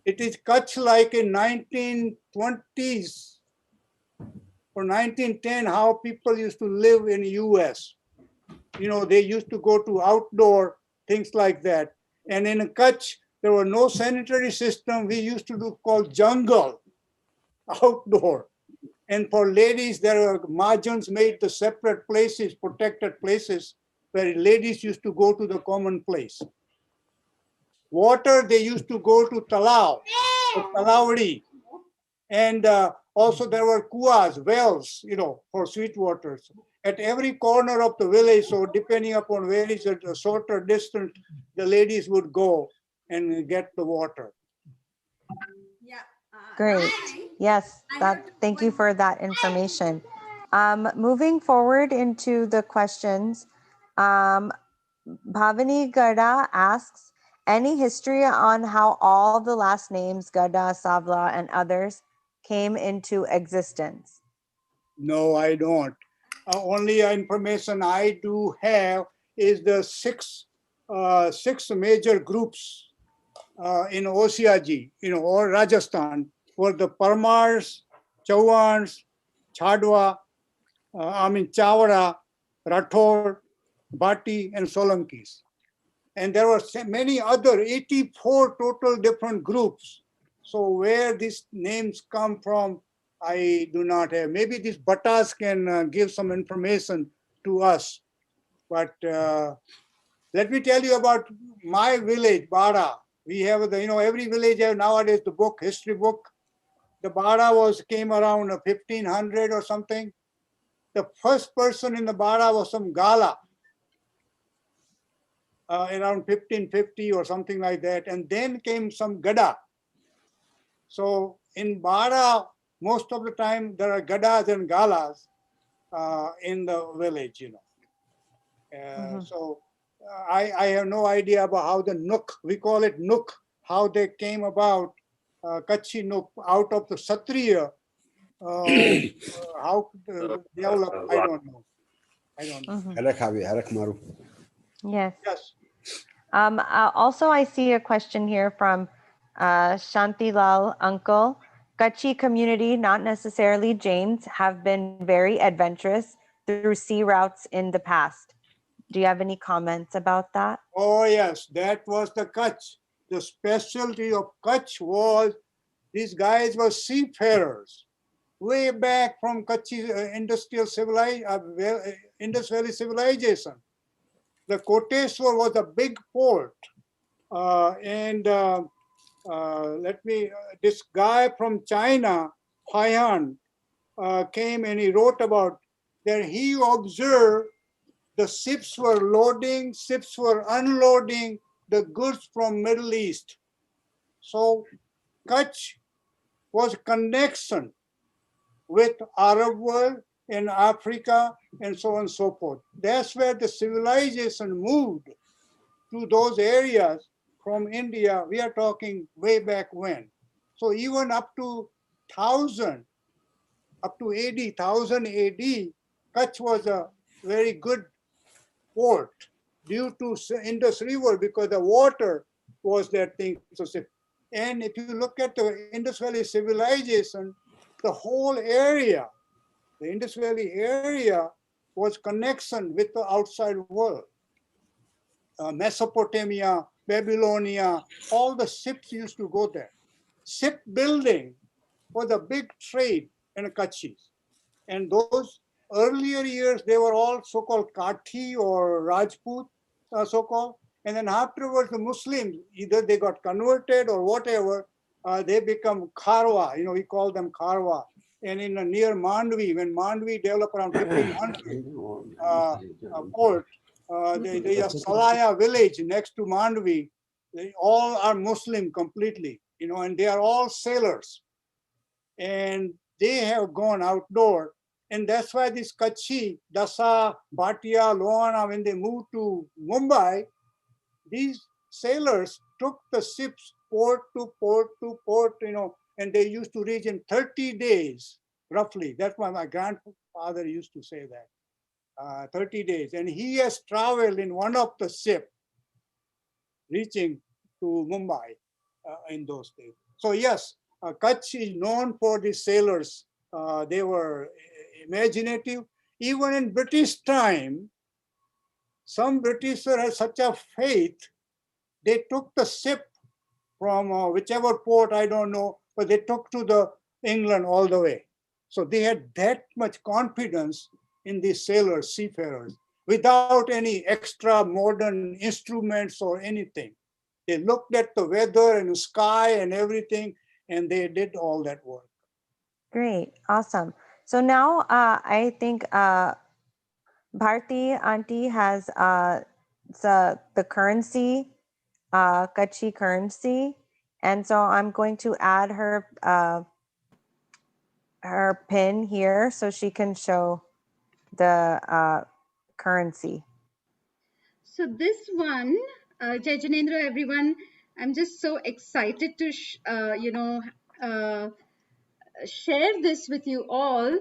It is Kutch like in 1920s or 1910, how people used to live in US. They used to go to outdoor, things like that. And in Kutch, there was no sanitary system. We used to do called jungle, outdoor. And for ladies, there are margins made the separate places, protected places, where ladies used to go to the common place. Water, they used to go to Talao, Talawadi. And also there were kuas, wells, for sweet waters. At every corner of the village, so depending upon where is it a shorter distance, the ladies would go and get the water. Great. Yes, thank you for that information. Moving forward into the questions, Bhavani Gada asks, any history on how all the last names, Gada, Savla, and others came into existence? No, I don't. Only information I do have is the six major groups in Osiaji, or Rajasthan, were the Parmars, Chauhans, Chadwa, Chavara, Rathod, Bhati, and Solankis. And there were many other, 84 total different groups. So where these names come from, I do not have. Maybe these Bhatas can give some information to us. But let me tell you about my village, Bada. We have every village have nowadays the book, history book. The Bada came around 1500 or something. The first person in the Bada was some Gala, around 1550 or something like that. And then came some Gada. So in Bada, most of the time there are Gadas and Galas in the village, So I have no idea about how the Nook, we call it Nook, how they came about, Kutchi Nook, out of the Kshatriya, how developed, I don't know. Yes. Yes. Also, I see a question here from Shantilal Uncle. Kutchi community, not necessarily Jains, have been very adventurous through sea routes in the past. Do you have any comments about that? Oh yes, that was the Kutch. The specialty of Kutch was these guys were seafarers. Way back from Kutchi Indus Valley civilization. The Koteshwar was a big port. This guy from China, Haiyan, came and he wrote about that he observed the ships were loading, ships were unloading the goods from Middle East. So Kutch was connection with Arab world in Africa and so on and so forth. That's where the civilization moved to those areas from India. We are talking way back when. So even up to 1000, up to 1000 AD, Kutch was a very good port due to Indus River because the water was that thing. And if you look at the Indus Valley civilization, the whole area, the Indus Valley area was connection with the outside world. Mesopotamia, Babylonia, all the ships used to go there. Shipbuilding was a big trade in Kachis. And those earlier years, they were all so-called Kachi or Rajput, so-called. And then afterwards, the Muslims, either they got converted or whatever, they become Kharwa, we call them Kharwa. And in near Mandvi, when Mandvi developed around 1500 port, there's a Salaya village next to Mandvi. They all are Muslim completely, and they are all sailors. And they have gone outdoor. And that's why this Kutchi, Dasa, Bhatia, Lohana, when they moved to Mumbai, these sailors took the ships port to port to port, and they used to reach in 30 days, roughly. That's why my grandfather used to say that, 30 days. And he has traveled in one of the ships reaching to Mumbai in those days. So yes, Kutch is known for the sailors. They were imaginative. Even in British time, some Britishers had such a faith, they took the ship from whichever port, I don't know, but they took to the England all the way. So they had that much confidence in these sailors, seafarers, without any extra modern instruments or anything. They looked at the weather and the sky and everything, and they did all that work. Great, awesome. So now I think Bharti auntie has the currency, Kutchi currency, and so I'm going to add her her pin here so she can show the currency. So this one, Jai Janendra, everyone, I'm just so excited to share this with you all.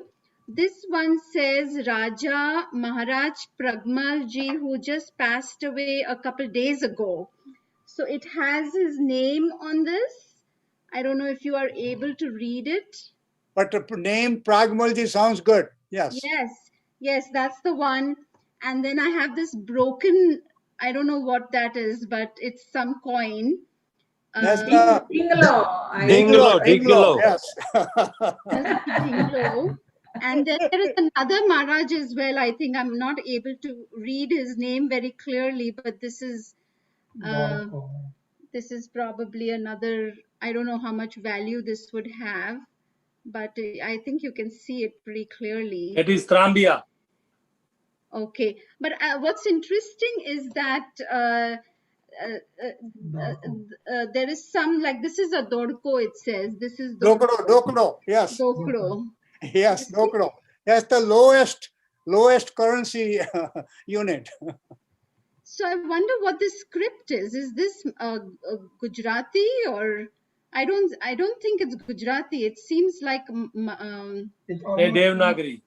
This one says Raja Maharaj Pragmal Ji, who just passed away a couple days ago. So it has his name on this. I don't know if you are able to read it. But the name Pragmal Ji sounds good. Yes. Yes, that's the one. And then I have this broken, I don't know what that is, but it's some coin. That's Dinglo. Yes. Dinglo. And then there is another Maharaj as well. I think I'm not able to read his name very clearly, but this is probably another, I don't know how much value this would have, but I think you can see it pretty clearly. It is Trambia. Okay, but what's interesting is that there is some, like, this is a Dorko, it says. This is Dokro, yes. Dokro. Yes, Dokro. That's the lowest currency unit. So I wonder what this script is. Is this Gujarati, or I don't think it's Gujarati. It seems like Devanagari.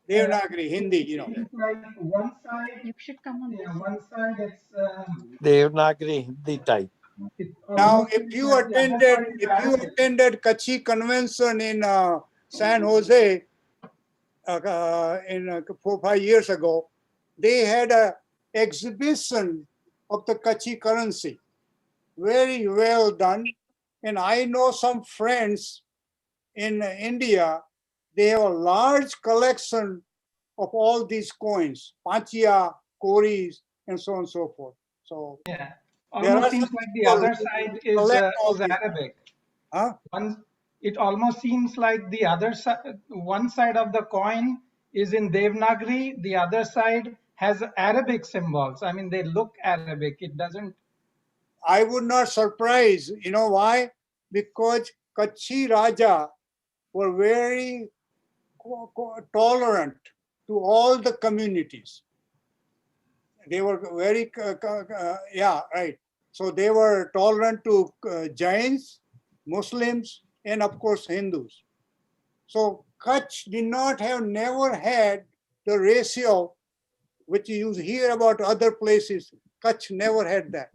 Devanagari, Hindi, you know. It's like one side. You should come on. Yeah, one side it's Devanagari Hindi type. it Now, almost if seems you like the other attended, side is if you Arabic. attended Kachi convention in San Jose in 4 or 5 years ago, they had a exhibition of the Kachi currency. Very well done. And I know some friends in India, they have a large collection of all these coins, Panchia, Koris, and so on and so forth. So Yeah, there almost are seems some like the people other who side collect all is these. Arabic. Huh? It almost seems like the other side, one side of the coin is in Devanagari, the other side has Arabic symbols. I mean, they look Arabic. It doesn't. I would not surprise. You know why? Because Kutchi Raja were very tolerant to all the communities. They were very, yeah, right. So they were tolerant to Jains, Muslims, and of course Hindus. So Kutch did not have, never had the ratio which you hear about other places. Kutch never had that.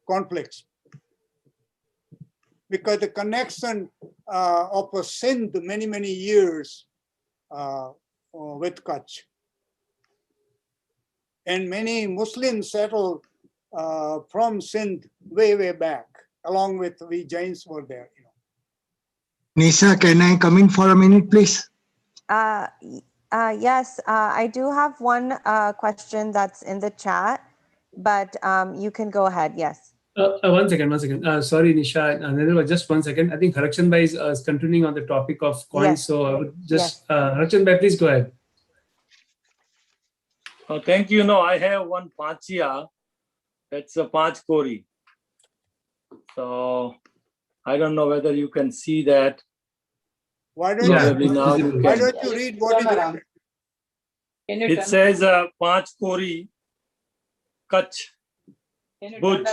Conflicts. Because the connection of a Sindh many, many years with Kutch. And many Muslims settled from Sindh way, way back, along with we Jains were there. You know. Nisha, can I come in for a minute, please? Yes, I do have one question that's in the chat, but you can go ahead. Yes. One second. Sorry, Nisha. Just 1 second. I think Harakshan Bhai is continuing on the topic of coins. Yes. So I would just, Harakshan Bhai, please go ahead. Thank you. No, I have one Panchia. That's a Panch Kori. So I don't know whether you can see that. Why don't you read what is written? It says Panch Kori, Kutch, Bhuj,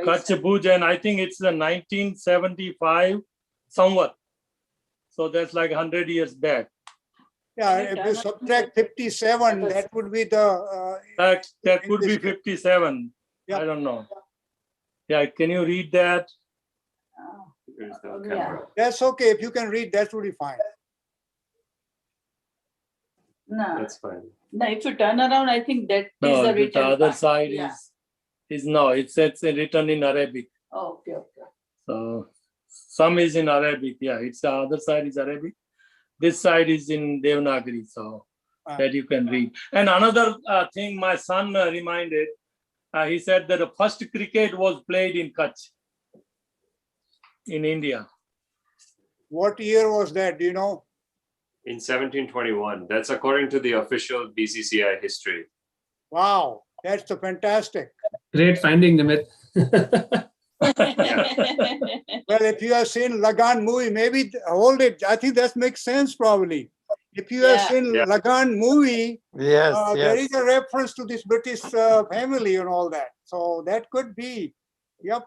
Kutch, Bhuj, and I think it's the 1975 somewhat. So that's like 100 years back. Yeah, if you subtract 57, that would be the... that would be 57. Yep. I don't know. Yeah, can you read that? Yeah. That's okay. If you can read, that would be fine. No. That's fine. No, if you turn around, I think that no, is the written the other part. side is no, it's written in Arabic. Oh, okay. So some is in Arabic. Yeah, it's the other side is Arabic. This side is in Devanagari, so that you can read. And another thing my son reminded, he said that the first cricket was played in Kutch, in India. What year was that? Do you know? In 1721. That's according to the official BCCI history. Wow, that's fantastic. Great finding, Nimit. Well, if you have seen Lagan movie, maybe hold it. I think that makes sense probably. If you have seen Lagan movie, there is a reference to this British family and all that. So that could be. Yep.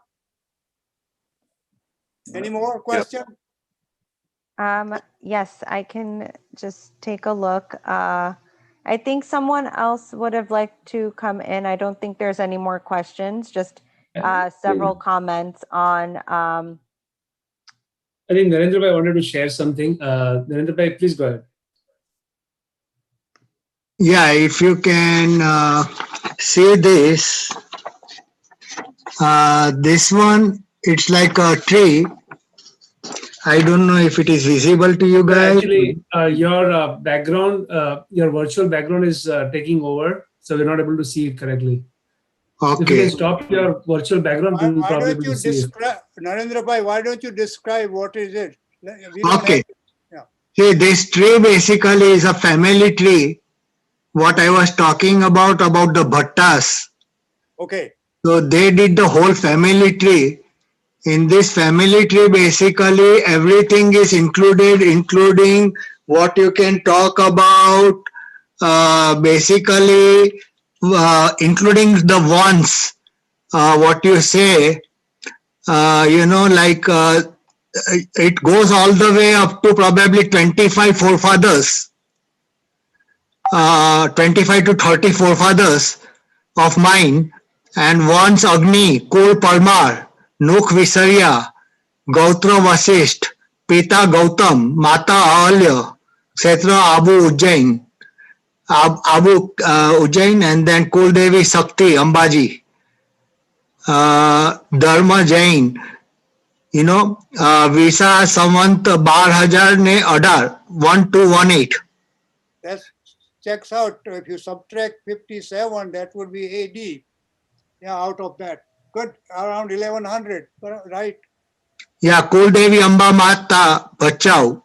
Any more questions? Yes, I can just take a look. I think someone else would have liked to come in. I don't think there's any more questions, just several comments on. I think Narendra Bhai wanted to share something. Narendra Bhai, please go ahead. Yeah, if you can see this, this one, it's like a tree. I don't know if it is visible to you guys. Actually, your background, your virtual background is taking over, so we're not able to see it correctly. Okay. If you can stop your virtual background, we'll probably be able to see it. Narendra Bhai, why don't you describe what is it? Okay. See, this tree basically is a family tree. What I was talking about the Bhatas. Okay. So they did the whole family tree. In this family tree, basically everything is included, including what you can talk about, basically including the wants, what you say, you know, like it goes all the way up to probably 25 forefathers, 25 to 30 forefathers of mine, and once Agni, Kul Parmar, Nuk Visarya, Gautra Vasisht, Pita Gautam, Mata Ahalya, Kshetra Abu Ujjain, Abu Ujjain, and then Kuldevi Sakti Ambaji, Dharma Jain, Visa Samant 12,000 ne 18, 1218. That checks out. If you subtract 57, that would be AD. Yeah, out of that. Good, around 1100, right? Yeah, Kuldevi Amba Mata Bachau.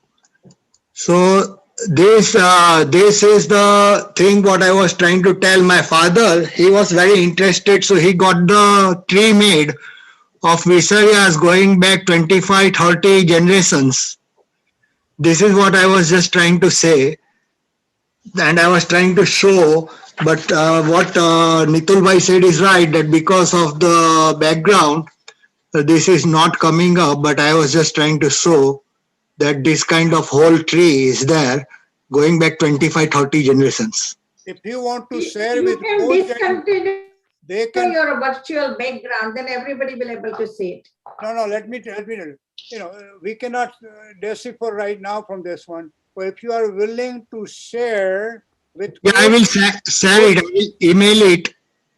So this is the thing what I was trying to tell my father. He was very interested, so he got the tree made of Visaryas going back 25, 30 generations. This is what I was just trying to say, and I was trying to show, but what Nitul Bhai said is right, that because of the background, this is not coming up, but I was just trying to show that this kind of whole tree is there going back 25, 30 generations. If you want to share You with can Koj, discontinue they can. your virtual background, then everybody will able to see it. No, let me tell you. We cannot decipher right now from this one. But if you are willing to share with Yeah, I will share it. I will email it.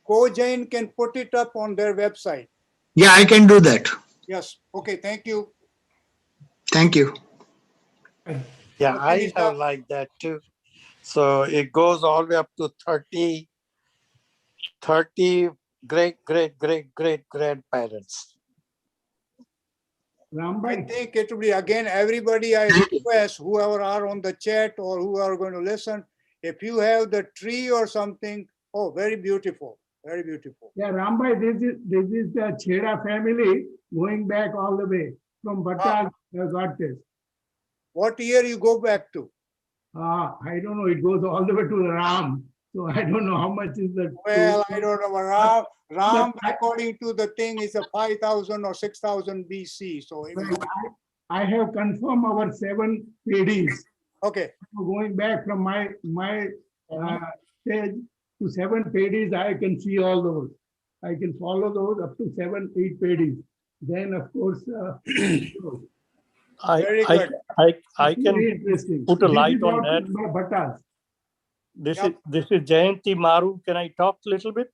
Kojain can put it up on their website. Yeah, I can do that. Yes. Okay. Thank you. Thank you. Yeah, I have like that too. So it goes all the way up to 30 great-great-great-great-grandparents. I think it will be, again, everybody I request, whoever are on the chat or who are going to listen, if you have the tree or something, oh, very beautiful, very beautiful. Yeah, Rambai, this is the Chheda family going back all the way from Bhatas. Got this. What year you go back to? I don't know. It goes all the way to the Ram. So I don't know how much is the. Well, I don't know. Ram, according to the thing, is a 5,000 or 6,000 BC. So I have confirmed our 7 PDs. Okay. Going back from my stage to 7 PDs, I can see all those. I can follow those up to 7, 8 PDs. Then, of course, I can put a light on that. Bhatas. This is Jayanti Maru. Can I talk a little bit?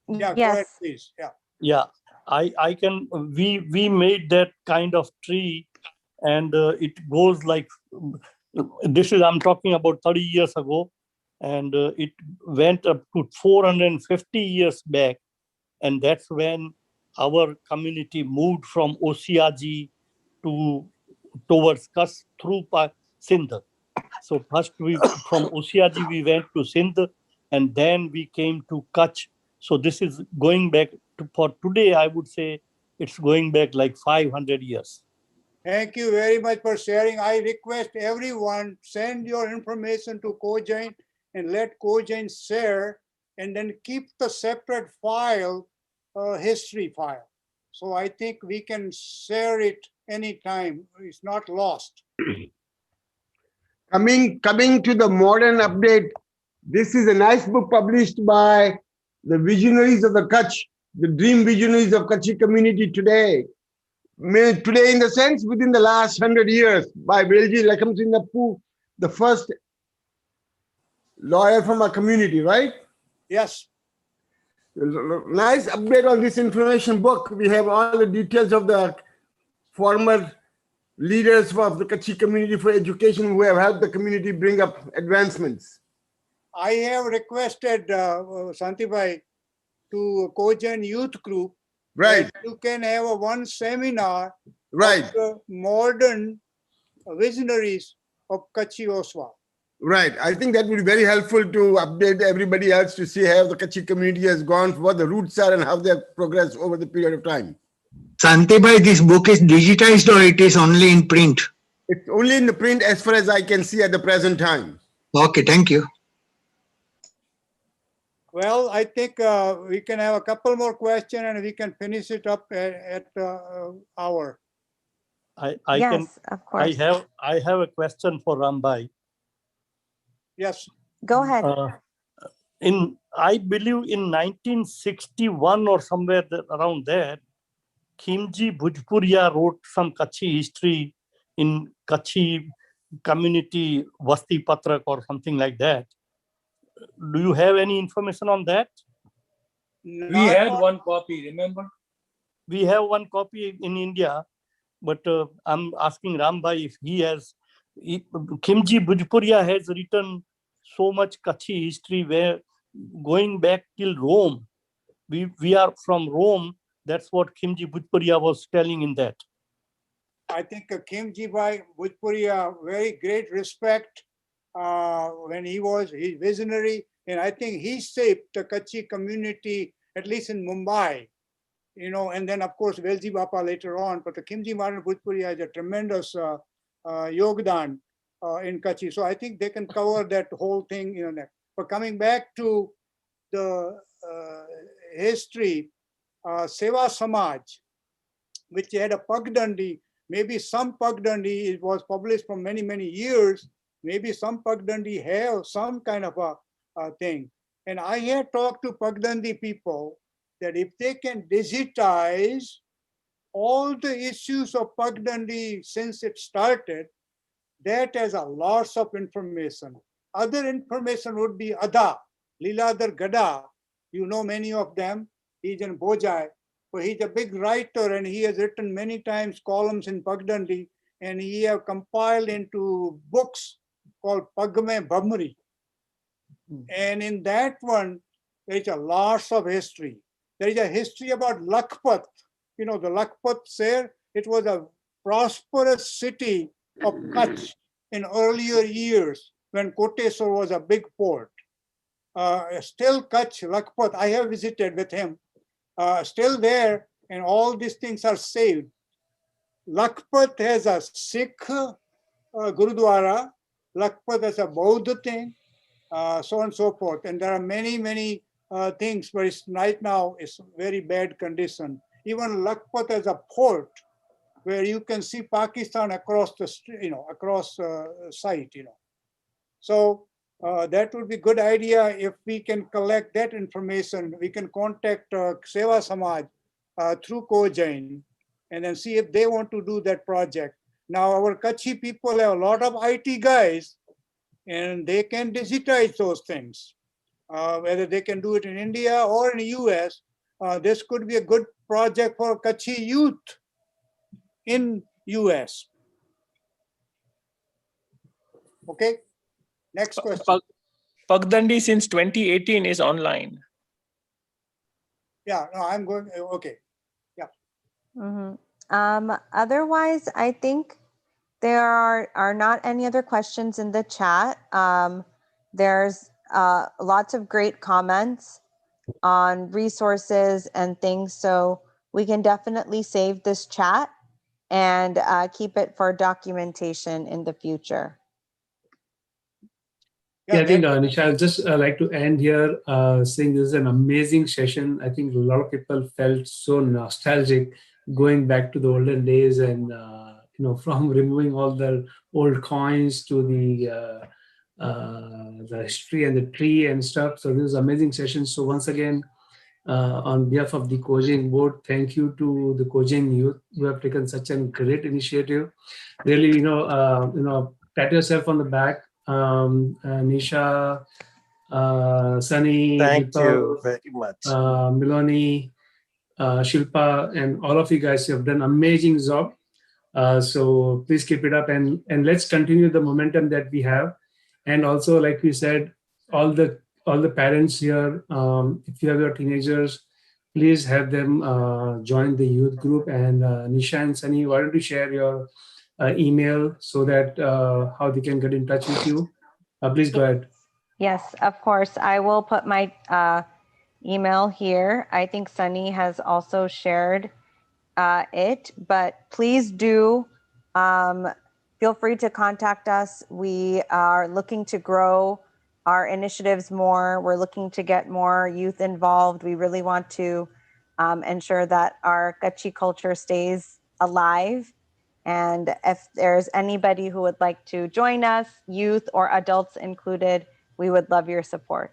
Yeah, go ahead, please. Yeah. Yeah, I can. We made that kind of tree, and it goes like this. I'm talking about 30 years ago, and it went up to 450 years back, and that's when our community moved from Osiaji towards Kutch through Sindh. So first from Osiaji we went to Sindh, and then we came to Kutch. So this is going back for today, I would say it's going back like 500 years. Thank you very much for sharing. I request everyone send your information to Kojain and let Kojain share, and then keep the separate file, history file. So I think we can share it anytime. It's not lost. Coming to the modern update, this is a nice book published by the visionaries of the Kutch, the dream visionaries of Kutchi community today. Today, in the sense, within the last 100 years, by Velji Lakamsingappu, the first lawyer from our community, right? Yes. Nice update on this information book. We have all the details of the former leaders of the Kutchi community for education who have helped the community bring up advancements. I have requested Santibai to Kojain Youth Group. Right. You can have one seminar. Right. Of the modern visionaries of Kutchi Oswal. Right. I think that would be very helpful to update everybody else to see how the Kutchi community has gone, what the roots are, and how they have progressed over the period of time. Santibai, this book is digitized or it is only in print? It's only in the print as far as I can see at the present time. Okay, thank you. Well, I think we can have a couple more questions and we can finish it up at hour. I Yes, can. of course. I have a question for Rambai. Yes. Go ahead. I believe in 1961 or somewhere around there, Khimji Bhujpuria wrote some Kachi history in Kachi community Vasti Patrak or something like that. Do you have any information on that? We had one copy, remember? We have one copy in India, but I'm asking Rambai if he has. Khimji Bhujpuria has written so much Kachi history where going back till Rome, we are from Rome. That's what Khimji Bhujpuria was telling in that. I think Khimji Bhujpuria, very great respect when he's visionary, and I think he shaped the Kachi community, at least in Mumbai, and then of course Velji Bapa later on, but the Khimji Bhujpuria has a tremendous Yogdan in Kachi. So I think they can cover that whole thing, But coming back to the history, Seva Samaj, which had a Pagdandi, maybe some Pagdandi, it was published for many, many years, maybe some Pagdandi have some kind of a thing. And I had talked to Pagdandi people that if they can digitize all the issues of Pagdandi since it started, that has a lots of information. Other information would be Ada, Liladhar Gada. You know many of them. He's in Bojai. But he's a big writer and he has written many times columns in Pagdandi, and he have compiled into books called Pagme Bhamri. And in that one, there is a lots of history. There is a history about Lakhpat. The Lakhpat there, it was a prosperous city of Kutch in earlier years when Kotesar was a big port. Still Kutch, Lakhpat, I have visited with him. Still there, and all these things are saved. Lakhpat has a Sikh Gurudwara, Lakhpat has a Bauddha thing, so on and so forth. And there are many, many things, but right now it's very bad condition. Even Lakhpat has a port where you can see Pakistan across the street, across sight, So that would be a good idea if we can collect that information. We can contact Seva Samaj through Kojain and then see if they want to do that project. Now, our Kachi people have a lot of IT guys and they can digitize those things. Whether they can do it in India or in the US, this could be a good project for Kachi youth in US. Okay, next question. Pagdandi since 2018 is online. Yeah, no, I'm going, okay. Yeah. Otherwise, I think there are not any other questions in the chat. There's lots of great comments on resources and things, so we can definitely save this chat and keep it for documentation in the future. Yeah, I think, Nisha, I'd just like to end here saying this is an amazing session. I think a lot of people felt so nostalgic going back to the olden days and, from removing all the old coins to the history and the tree and stuff. So this is amazing session. So once again, on behalf of the Kojain board, thank you to the Kojain youth who have taken such a great initiative. Really, pat yourself on the back. Nisha, Sunny, Thank you very much. Miloni, Shilpa, and all of you guys have done amazing job. So please keep it up and let's continue the momentum that we have. And also, like we said, all the parents here, if you have your teenagers, please have them join the youth group. And Nisha and Sunny, why don't you share your email so that how they can get in touch with you? Please go ahead. Yes, of course. I will put my email here. I think Sunny has also shared it, but please do feel free to contact us. We are looking to grow our initiatives more. We're looking to get more youth involved. We really want to ensure that our Kachi culture stays alive. And if there's anybody who would like to join us, youth or adults included, we would love your support.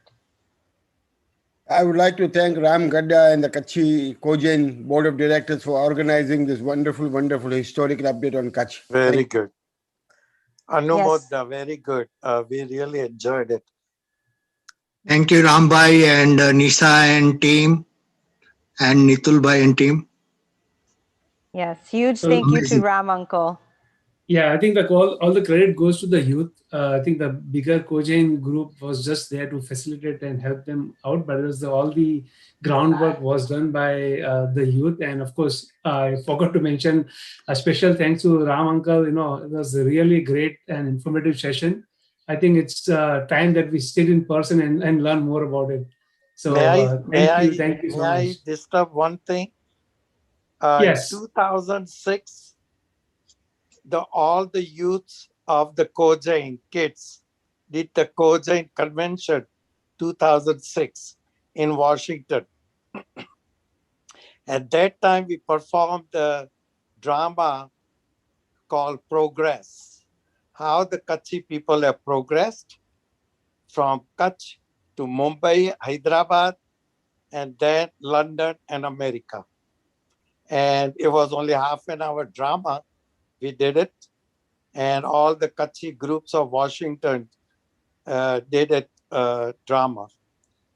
I would like to thank Ram Gadda and the Kutchi Kojen Board of Directors for organizing this wonderful, wonderful historical update on Kutch. Very good. Anumodha, Yes. very good. We really enjoyed it. Thank you, Rambhai and Nisha and team, and Nitul Bhai and team. Yes, huge So thank you to amazing. Ram Uncle. Yeah, I think that all the credit goes to the youth. I think the bigger Kojain group was just there to facilitate and help them out, but all the groundwork was done by the youth. And of course, I forgot to mention a special thanks to Ram Uncle. You know, it was a really great and informative session. I think it's time that we sit in person and learn more about it. So thank you so much. May I disturb one thing? Yes. 2006, all the youths of the Kojain kids did the Kojain convention 2006 in Washington. At that time, we performed the drama called Progress, how the Kutchi people have progressed from Kutch to Mumbai, Hyderabad, and then London and America. And it was only half an hour drama. We did it. And all the Kutchi groups of Washington did it drama.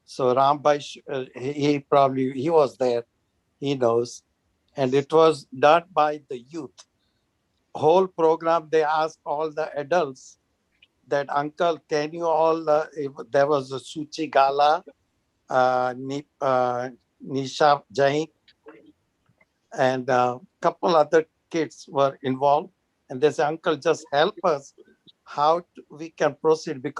So Rambhai, he was there. He knows. And it was done by the youth. Whole program, they asked all the adults that, uncle, can you all, there was a Suchi Gala, Nisha Jain, and a couple other kids were involved. And they said, uncle, just help us how we can proceed, because